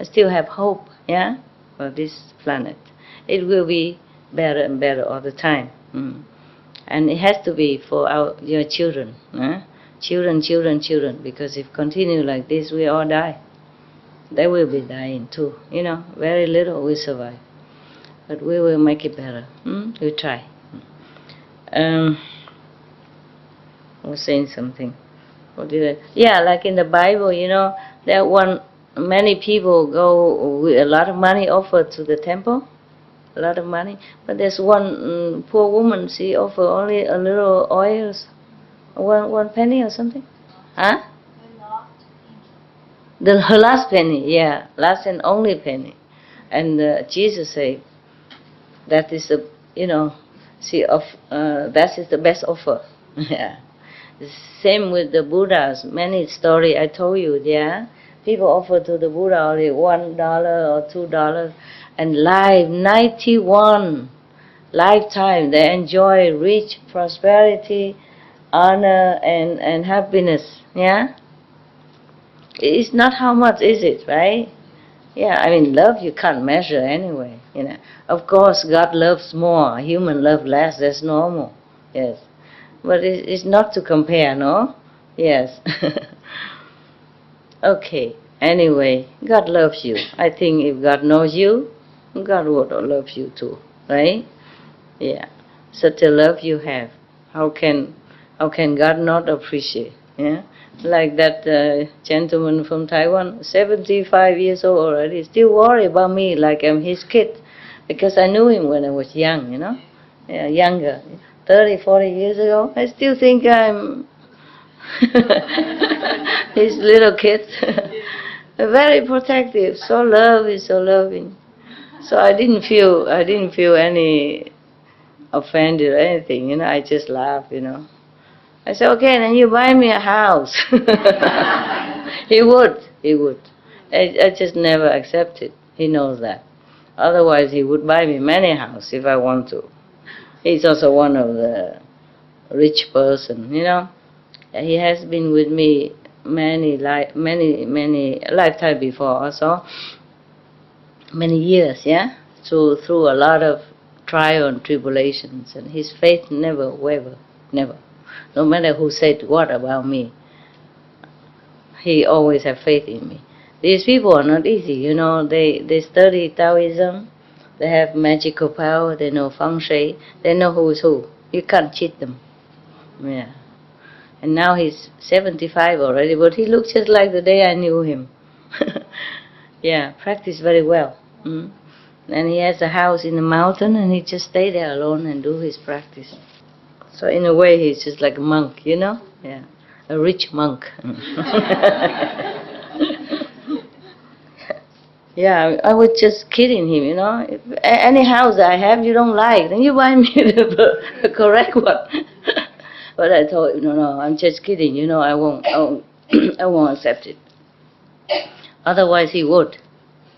I still have hope. Yeah? For this planet. It will be better and better all the time. And it has to be for your children. Children, because if continue like this, we all die. They will be dying too. You know, very little will survive. But we will make it better. We try. I was saying something. What did I? Yeah, like in the Bible, you know, many people go with a lot of money offered to the temple, a lot of money. But there's one poor woman, she offered only a little oil, one penny or something. Huh? Her last penny, yeah, last and only penny. And Jesus said, that is the, you know, that is the best offer. Yeah. Same with the Buddhas. Many story I told you, yeah. People offer to the Buddha only $1 or $2, and 91 lifetime they enjoy rich prosperity, honor, and happiness. Yeah. It's not how much is it, right? Yeah, I mean, love you can't measure anyway. You know, of course, God loves more, human love less. That's normal. Yes, but it's not to compare, no? Yes. Okay. Anyway, God loves you. I think if God knows you, God would love you too, right? Yeah. Such a love you have. How can God not appreciate? Yeah. Like that gentleman from Taiwan, 75 years old already, still worry about me like I'm his kid, because I knew him when I was young, you know, yeah, younger, 30, 40 years ago. I still think I'm his little kid. Very protective, so loving. So I didn't feel any offended or anything, you know. I just laughed, you know. I said, okay, then you buy me a house. He would. I just never accepted. He knows that. Otherwise, he would buy me many houses if I want to. He's also one of the rich person, you know. He has been with me many lifetime before also, many years, yeah, through a lot of trial and tribulations, and his faith never wavered, never. No matter who said what about me, he always had faith in me. These people are not easy, you know. They study Taoism, they have magical power, they know feng shui, they know who is who. You can't cheat them. Yeah. And now he's 75 already, but he looks just like the day I knew him. Yeah, practice very well. And he has a house in the mountain, and he just stay there alone and do his practice. So in a way, he's just like a monk, you know? Yeah, a rich monk. Yeah, I was just kidding him, you know. If any house I have you don't like, then you buy me the correct one. But I told him, no, I'm just kidding, you know. I won't I won't accept it. Otherwise, he would,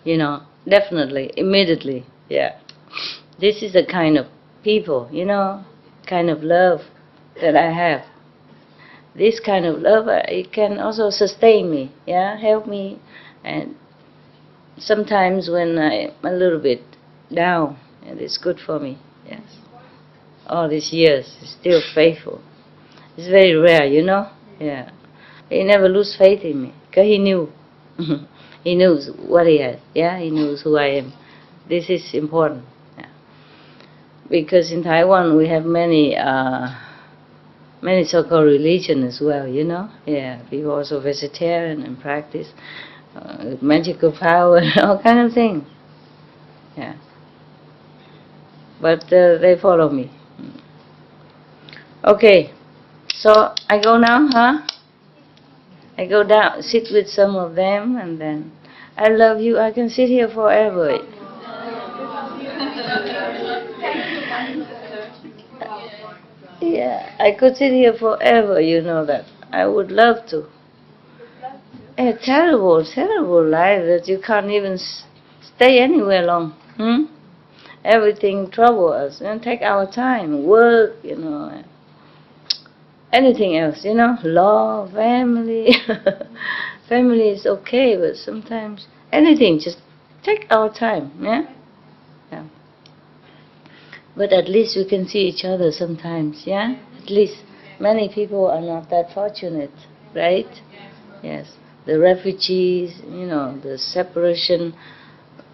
you know, definitely, immediately. Yeah, this is the kind of people, you know, kind of love that I have. This kind of love, it can also sustain me, yeah, help me. And sometimes when I'm a little bit down, and it's good for me, yes. All these years, it's still faithful. It's very rare, you know, yeah. He never lose faith in me, because he knew. He knows what he has, yeah, he knows who I am. This is important, yeah. Because in Taiwan we have many so-called religion as well, you know, yeah. People also vegetarian and practice magical power and all kind of things, yeah. But they follow me. Okay, so I go now, huh? I go down, sit with some of them, and then I love you. I can sit here forever. Yeah, I could sit here forever, you know that. I would love to. A terrible, terrible life that you can't even stay anywhere long. Everything trouble us and take our time, work, you know. Anything else, you know, law, family. Family is okay, but sometimes anything, just take our time, yeah? Yeah. But at least we can see each other sometimes, yeah? At least many people are not that fortunate, right? Yes. The refugees, you know, the separation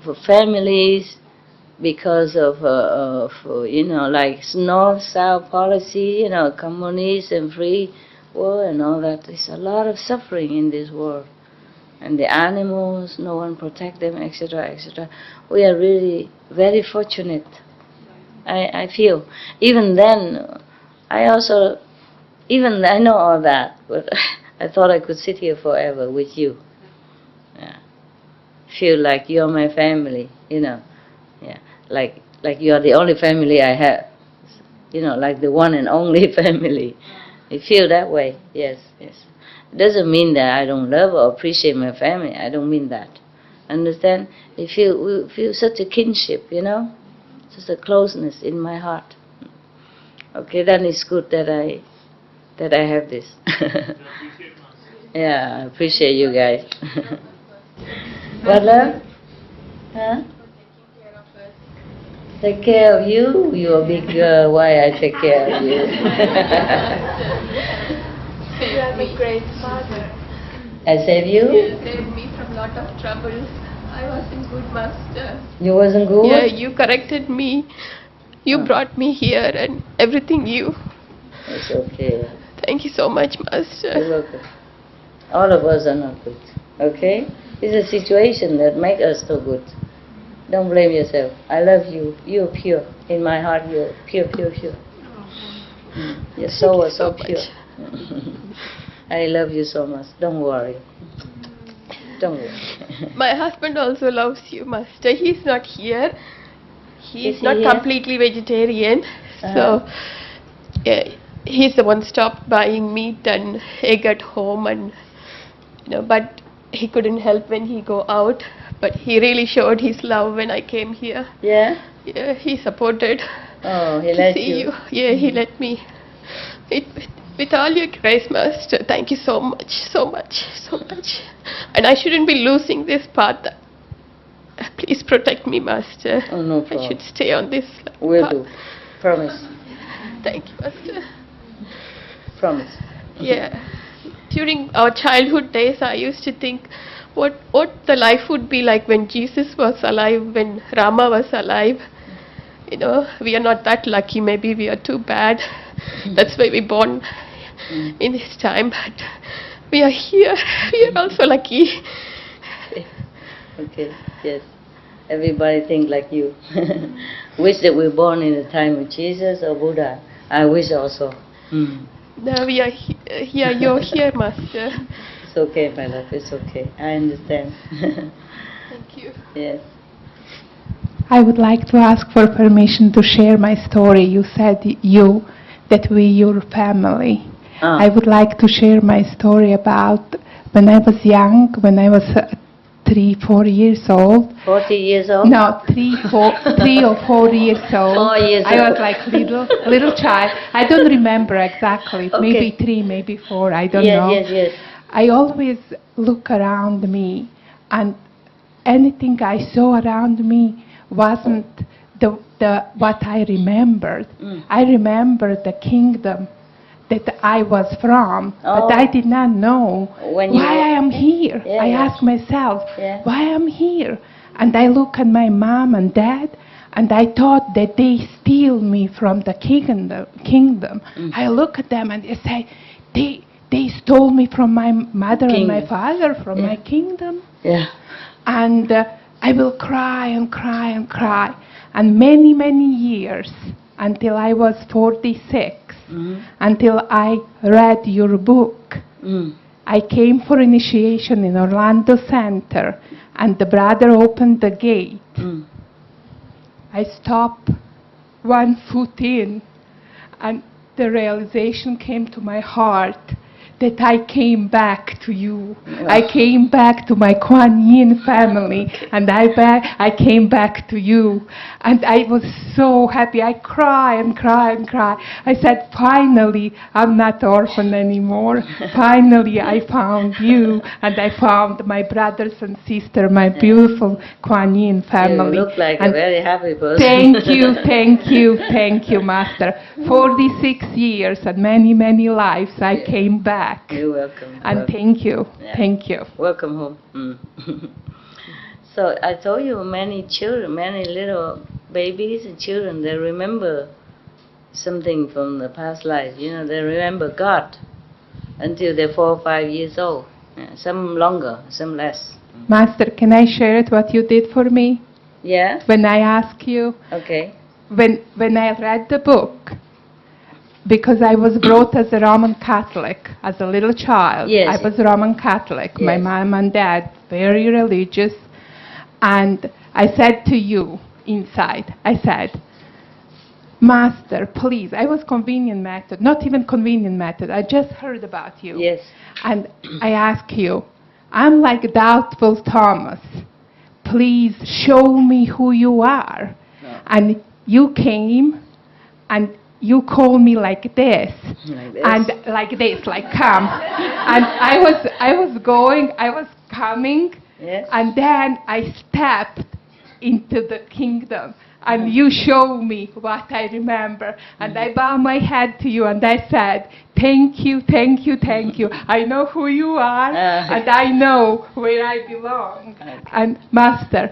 for families because of you know, like north-south policy, you know, communist and free world and all that. There's a lot of suffering in this world. And the animals, no one protect them, etc., etc. We are really very fortunate, I feel. Even then, I know all that, but I thought I could sit here forever with you. Yeah. Feel like you're my family, you know. Yeah. Like you're the only family I have. You know, like the one and only family. I feel that way, yes, yes. It doesn't mean that I don't love or appreciate my family. I don't mean that. Understand? We feel such a kinship, you know, such a closeness in my heart. Okay, then it's good that I have this. Yeah, I appreciate you guys. What, love? Huh? Take care of you? You're a big girl. Why I take care of you? You are a great father. I saved you? You saved me from a lot of trouble. I wasn't good, Master. You wasn't good? Yeah, you corrected me. You brought me here and everything you. It's okay. Thank you so much, Master. You're welcome. All of us are not good. Okay? It's a situation that makes us so good. Don't blame yourself. I love you. You're pure. In my heart, you're pure, pure, pure. Your soul is so pure. I love you so much. Don't worry. Don't worry. My husband also loves you, Master. He's not here. He's Is not he here? completely vegetarian. So, yeah, he's the one stopped buying meat and egg at home, and but he couldn't help when he go out. But he really showed his love when I came here. Yeah? Yeah, he supported. Oh, he to let see you. Yeah, he let me. With all your grace, Master, thank you so much, so much, so much. And I shouldn't be losing this path. Please protect me, Master. Oh, no problem. I should stay on this Will path. do. Promise. Thank you, Master. Promise. Yeah. During our childhood days, I used to think, what the life would be like when Jesus was alive, when Rama was alive. You know, we are not that lucky. Maybe we are too bad. That's why we born in this time. But we are here. We are also lucky. Okay, yes. Everybody think like you. Wish that we were born in the time of Jesus or Buddha. I wish also. No, we are here. You're here, Master. It's okay, my love. It's okay. I understand. Thank you. Yes. I would like to ask for permission to share my story. You said that we your family. I would like to share my story about when I was young, when I was 3-4 years old. 40 years old? No, 3 or 4 years old. 4 years I old. was like little child. I don't remember exactly. Okay. Maybe 3, maybe 4. I don't Yes, know. yes. I always look around me, and anything I saw around me wasn't the what I remembered. I remembered the kingdom that I was from, but I did not know why I am here. I asked myself, why I'm here? And I look at my mom and dad, and I thought that they steal me from the kingdom. I look at them and I say, they stole me from my mother and my father, from my kingdom. Yeah. And I will cry and cry and cry. And many, many years, until I was 46, until I read your book. I came for initiation in Orlando Center, and the brother opened the gate. I stopped 1 foot in, and the realization came to my heart that I came back to you. I came back to my Kuan Yin family, and I came back to you. And I was so happy. I cry and cry and cry. I said, finally, I'm not orphan anymore. Finally, I found you, and I found my brothers and sisters, my beautiful Kuan Yin family. You look like a very happy person. Thank you, thank you, thank you, Master. 46 years and many, many lives, I came back. You're welcome. And thank you, thank you. Welcome home. So I told you many children, many little babies and children, they remember something from the past life. You know, they remember God until they're 4 or 5 years old. Some longer, some less. Master, can I share it what you did for me? Yeah? When I ask you, Okay. when I read the book, because I was brought as a Roman Catholic, as a little child. Yes. I was Roman Catholic. My mom and dad, very religious. And I said to you inside, I said, Master, please, I was convenient method, not even convenient method, I just heard about you. Yes. And I ask you, I'm like doubtful Thomas, please show me who you are. No. And you came and you called me like this, and like this, like come. And I was coming, and then I stepped into the kingdom, and you showed me what I remember. And I bowed my head to you, and I said, thank you, thank you, thank you. I know who you are, and I know where I belong. And Master,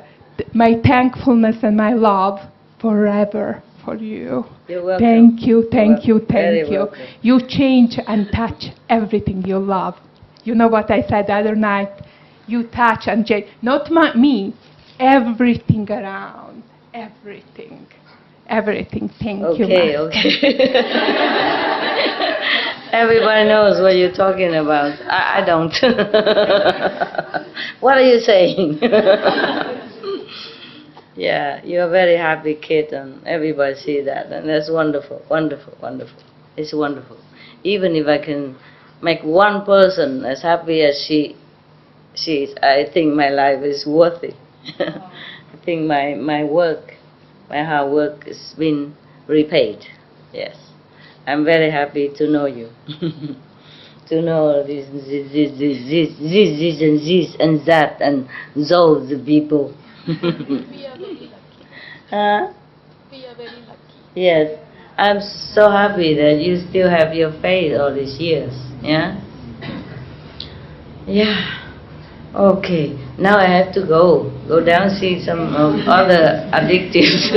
my thankfulness and my love forever for you. You're welcome. Thank you, thank you, Very thank you. welcome. You change and touch everything you love. You know what I said the other night? You touch and change, not me, everything around, everything. Everything, thank you. Okay. Everybody knows what you're talking about. I don't. What are you saying? Yeah, you're a very happy kid, and everybody see that, and that's wonderful, wonderful, wonderful. It's wonderful. Even if I can make one person as happy as she is, I think my life is worthy. I think my work, my hard work has been repaid. Yes, I'm very happy to know you. To know this and that and those people. We are very lucky. Huh? We are very lucky. Yes, I'm so happy that you still have your faith all these years. Yeah. Yeah. Okay, now I have to go down see some of other addictives.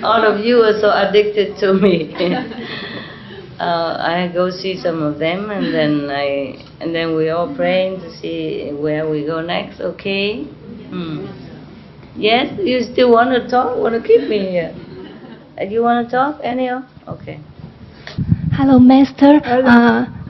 All of you are so addicted to me. I go see some of them, and then we all praying to see where we go next. Okay? Yes, you still want to talk? Want to keep me here? You want to talk, anyhow? Okay. Hello, Master.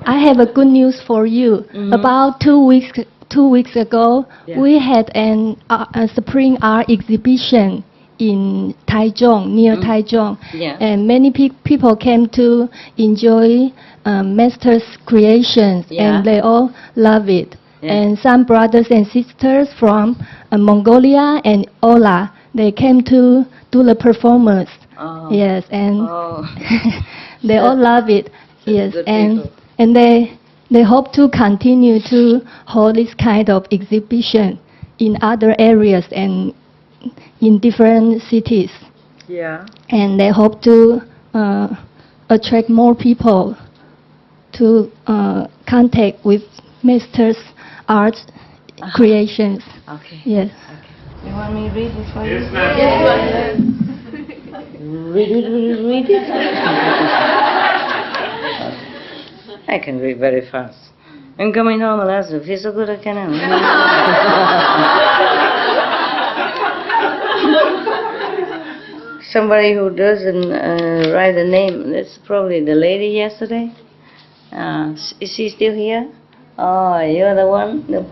I have a good news for you. About 2 weeks ago, we had a spring art exhibition in THIêng, near THIêng, and many people came to enjoy Master's creations, and they all love it. And some brothers and sisters from Mongolia and Ola, they came to do the performance. Yes, and they all love it. Yes, and they hope to continue to hold this kind of exhibition in other areas and in different cities. Yeah. And they hope to attract more people to contact with Master's art creations. Okay. Yes. You want me to read it for you? Yes, ma'am. Read it. I can read very fast. I'm coming home last week. Feel so good I can. Somebody who doesn't write a name. That's probably the lady yesterday. Is she still here? Oh, you're the one, the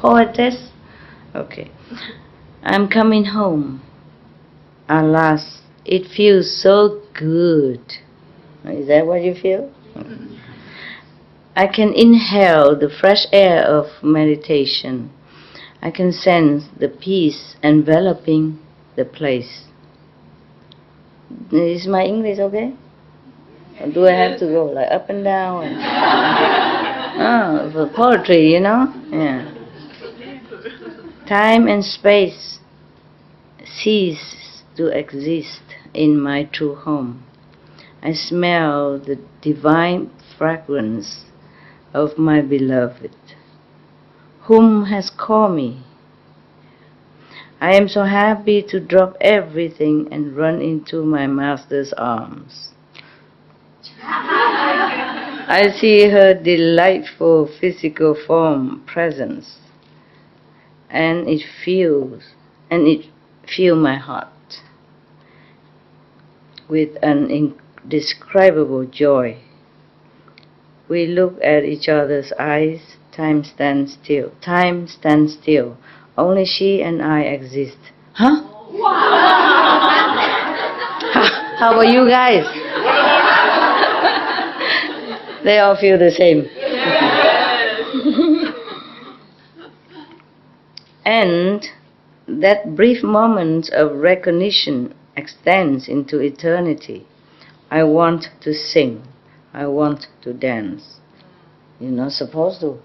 poetess. Okay. I'm coming home. Alas, it feels so good. Is that what you feel? I can inhale the fresh air of meditation. I can sense the peace enveloping the place. Is my English okay? Or do I have to go like up and down? For poetry, you know? Yeah. Time and space cease to exist in my true home. I smell the divine fragrance of my beloved, whom has called me. I am so happy to drop everything and run into my master's arms. I see her delightful physical form presence, and it fills my heart with an indescribable joy. We look at each other's eyes. Time stands still. Time stands still. Only she and I exist. Huh? How about you guys? They all feel the same. And that brief moment of recognition extends into eternity. I want to sing. I want to dance. You're not supposed to.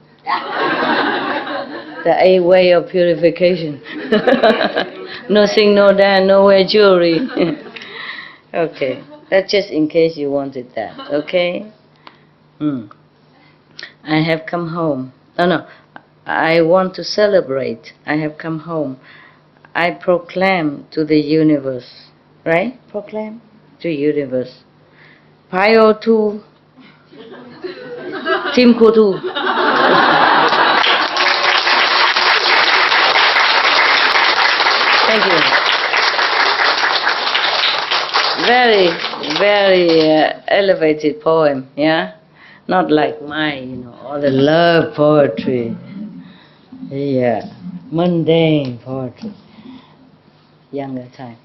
The 8 way of purification. No sing, no dance, no wear jewelry. Okay, that's just in case you wanted that, okay? I have come home. No, I want to celebrate. I have come home. I proclaim to the universe, right? Proclaim to universe. Payo tu, timku tu. Thank you. Very, very elevated poem, yeah? Not like mine, all the love poetry. Yeah, mundane poetry. Younger time.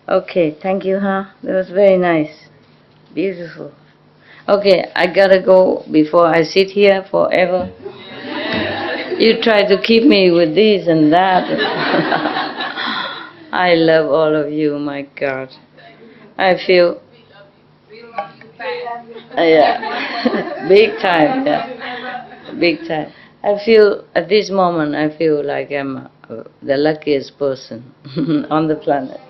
Okay, thank you, huh? That was very nice. Beautiful. Okay, I gotta go before I sit here forever. You try to keep me with this and that. I love all of you, my God. I feel... yeah, big time, yeah. Big time. I feel, at this moment, I feel like I'm the luckiest person on the planet.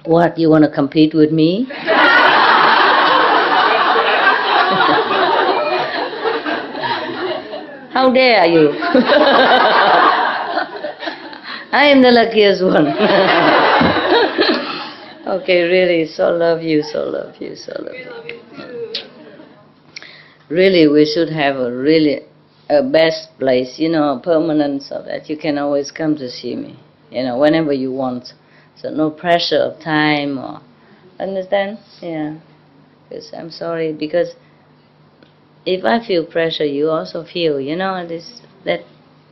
What, you want to compete with me? How dare you? I am the luckiest one. Okay, really, so love you, so love you, so love you. Really, we should have a best place, you know, permanent, so that you can always come to see me, you know, whenever you want. So no pressure of time or, understand? Yeah. Because I'm sorry, because if I feel pressure, you also feel, you know, that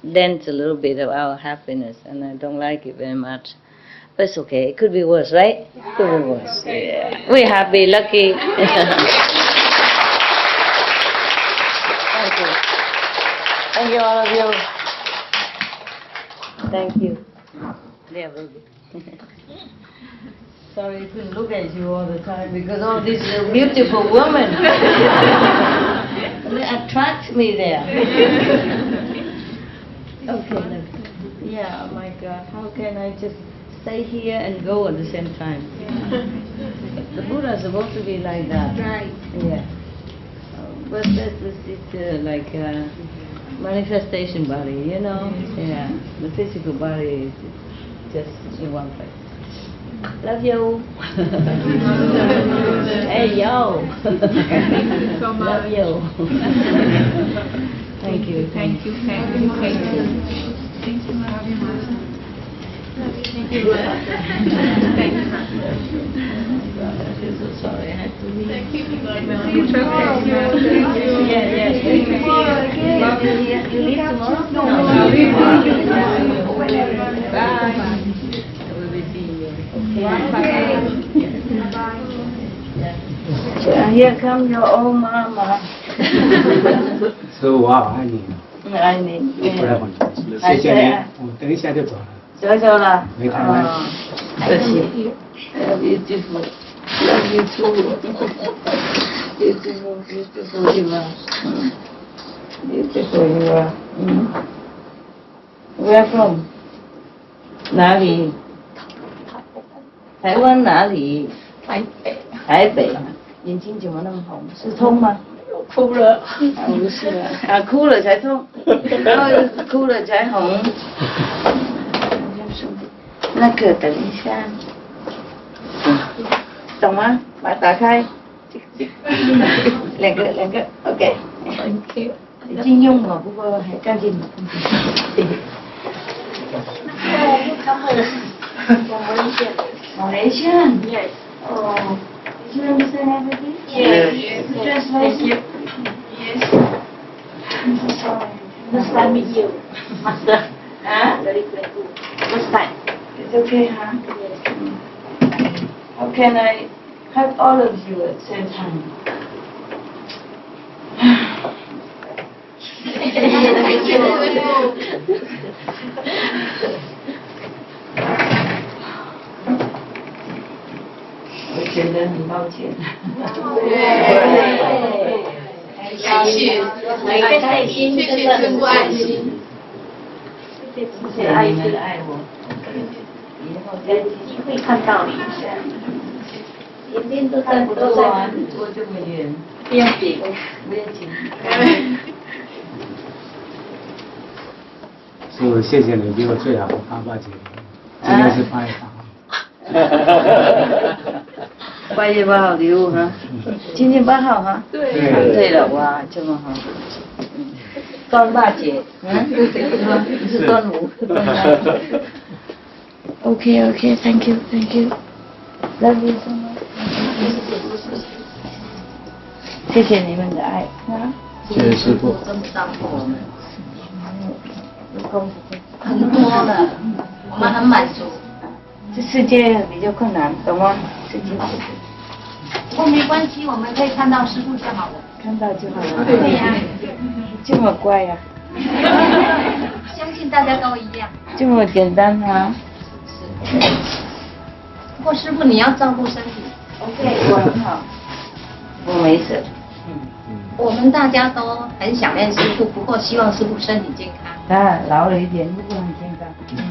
dents a little bit of our happiness, and I don't like it very much. But it's okay. It could be worse, right? Could be worse. Yeah. We're happy, lucky. Thank you. Thank you, all of you. Thank you. Yeah, baby. Sorry, I couldn't look at you all the time because all these beautiful women. They attract me there. Okay, look. Yeah, oh my God, how can I just stay here and go at the same time? The Buddha is supposed to be like that. Right. Yeah. But it's like a manifestation body, you know? Yeah. The physical body is just in one place. Love you. Hey, yo. Thank you so much. Love you. Thank you. Thank you. Thank you. Thank you. Thank you very much. Thank you. I feel so sorry. I had to leave. Thank you. Yeah. Mom, you leave tomorrow? No. Bye. I will be seeing you. Okay. Yeah. Here come your old mama. 所以我好爱你，爱你。不然我谢谢你，我等一下就走了。走了。没开玩笑。谢谢。Beautiful. Love you too. Beautiful you are. Beautiful you are. Where from? 哪里？台湾哪里？台北。眼睛怎么那么红？是痛吗？哭了。不是啊，哭了才痛，然后哭了才红。那个等一下，懂吗？把它打开，两个 ，OK。已经用了，不过还干净。Malaysian. Yes. Oh, did you understand everything? Yes. The translation? Yes. I'm so sorry. First time meet you, Master. Huh? Very grateful. First time. It's okay, huh? Yes. How can I hug all of you at the same time? I 觉得很抱歉。谢谢，每个爱心真的很爱心。谢谢你们爱我，以后再机会看到你，天天都在玩，我这么远，不要紧，不要紧。所以我谢谢你给我最好的8节，今天是8月8月8号礼物哈，今天8号哈。对了，哇，这么好。端爸节，不是端午。OK，Thank you，Love you so much。谢谢你们的爱啊！谢谢师父。很多了，我们很满足。这世界比较困难，懂吗？世界。不过没关系，我们可以看到师父就好了。看到就好了。对呀。这么乖呀。相信大家都一样。这么简单啊。不过师父你要照顾身体。OK， 我很好，我没事。我们大家都很想念师父，不过希望师父身体健康。当然老了一点，不过很健康。我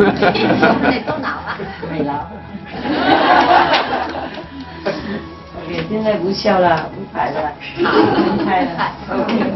们也都老了。没老。现在不笑了，不拍了，分开了。OK。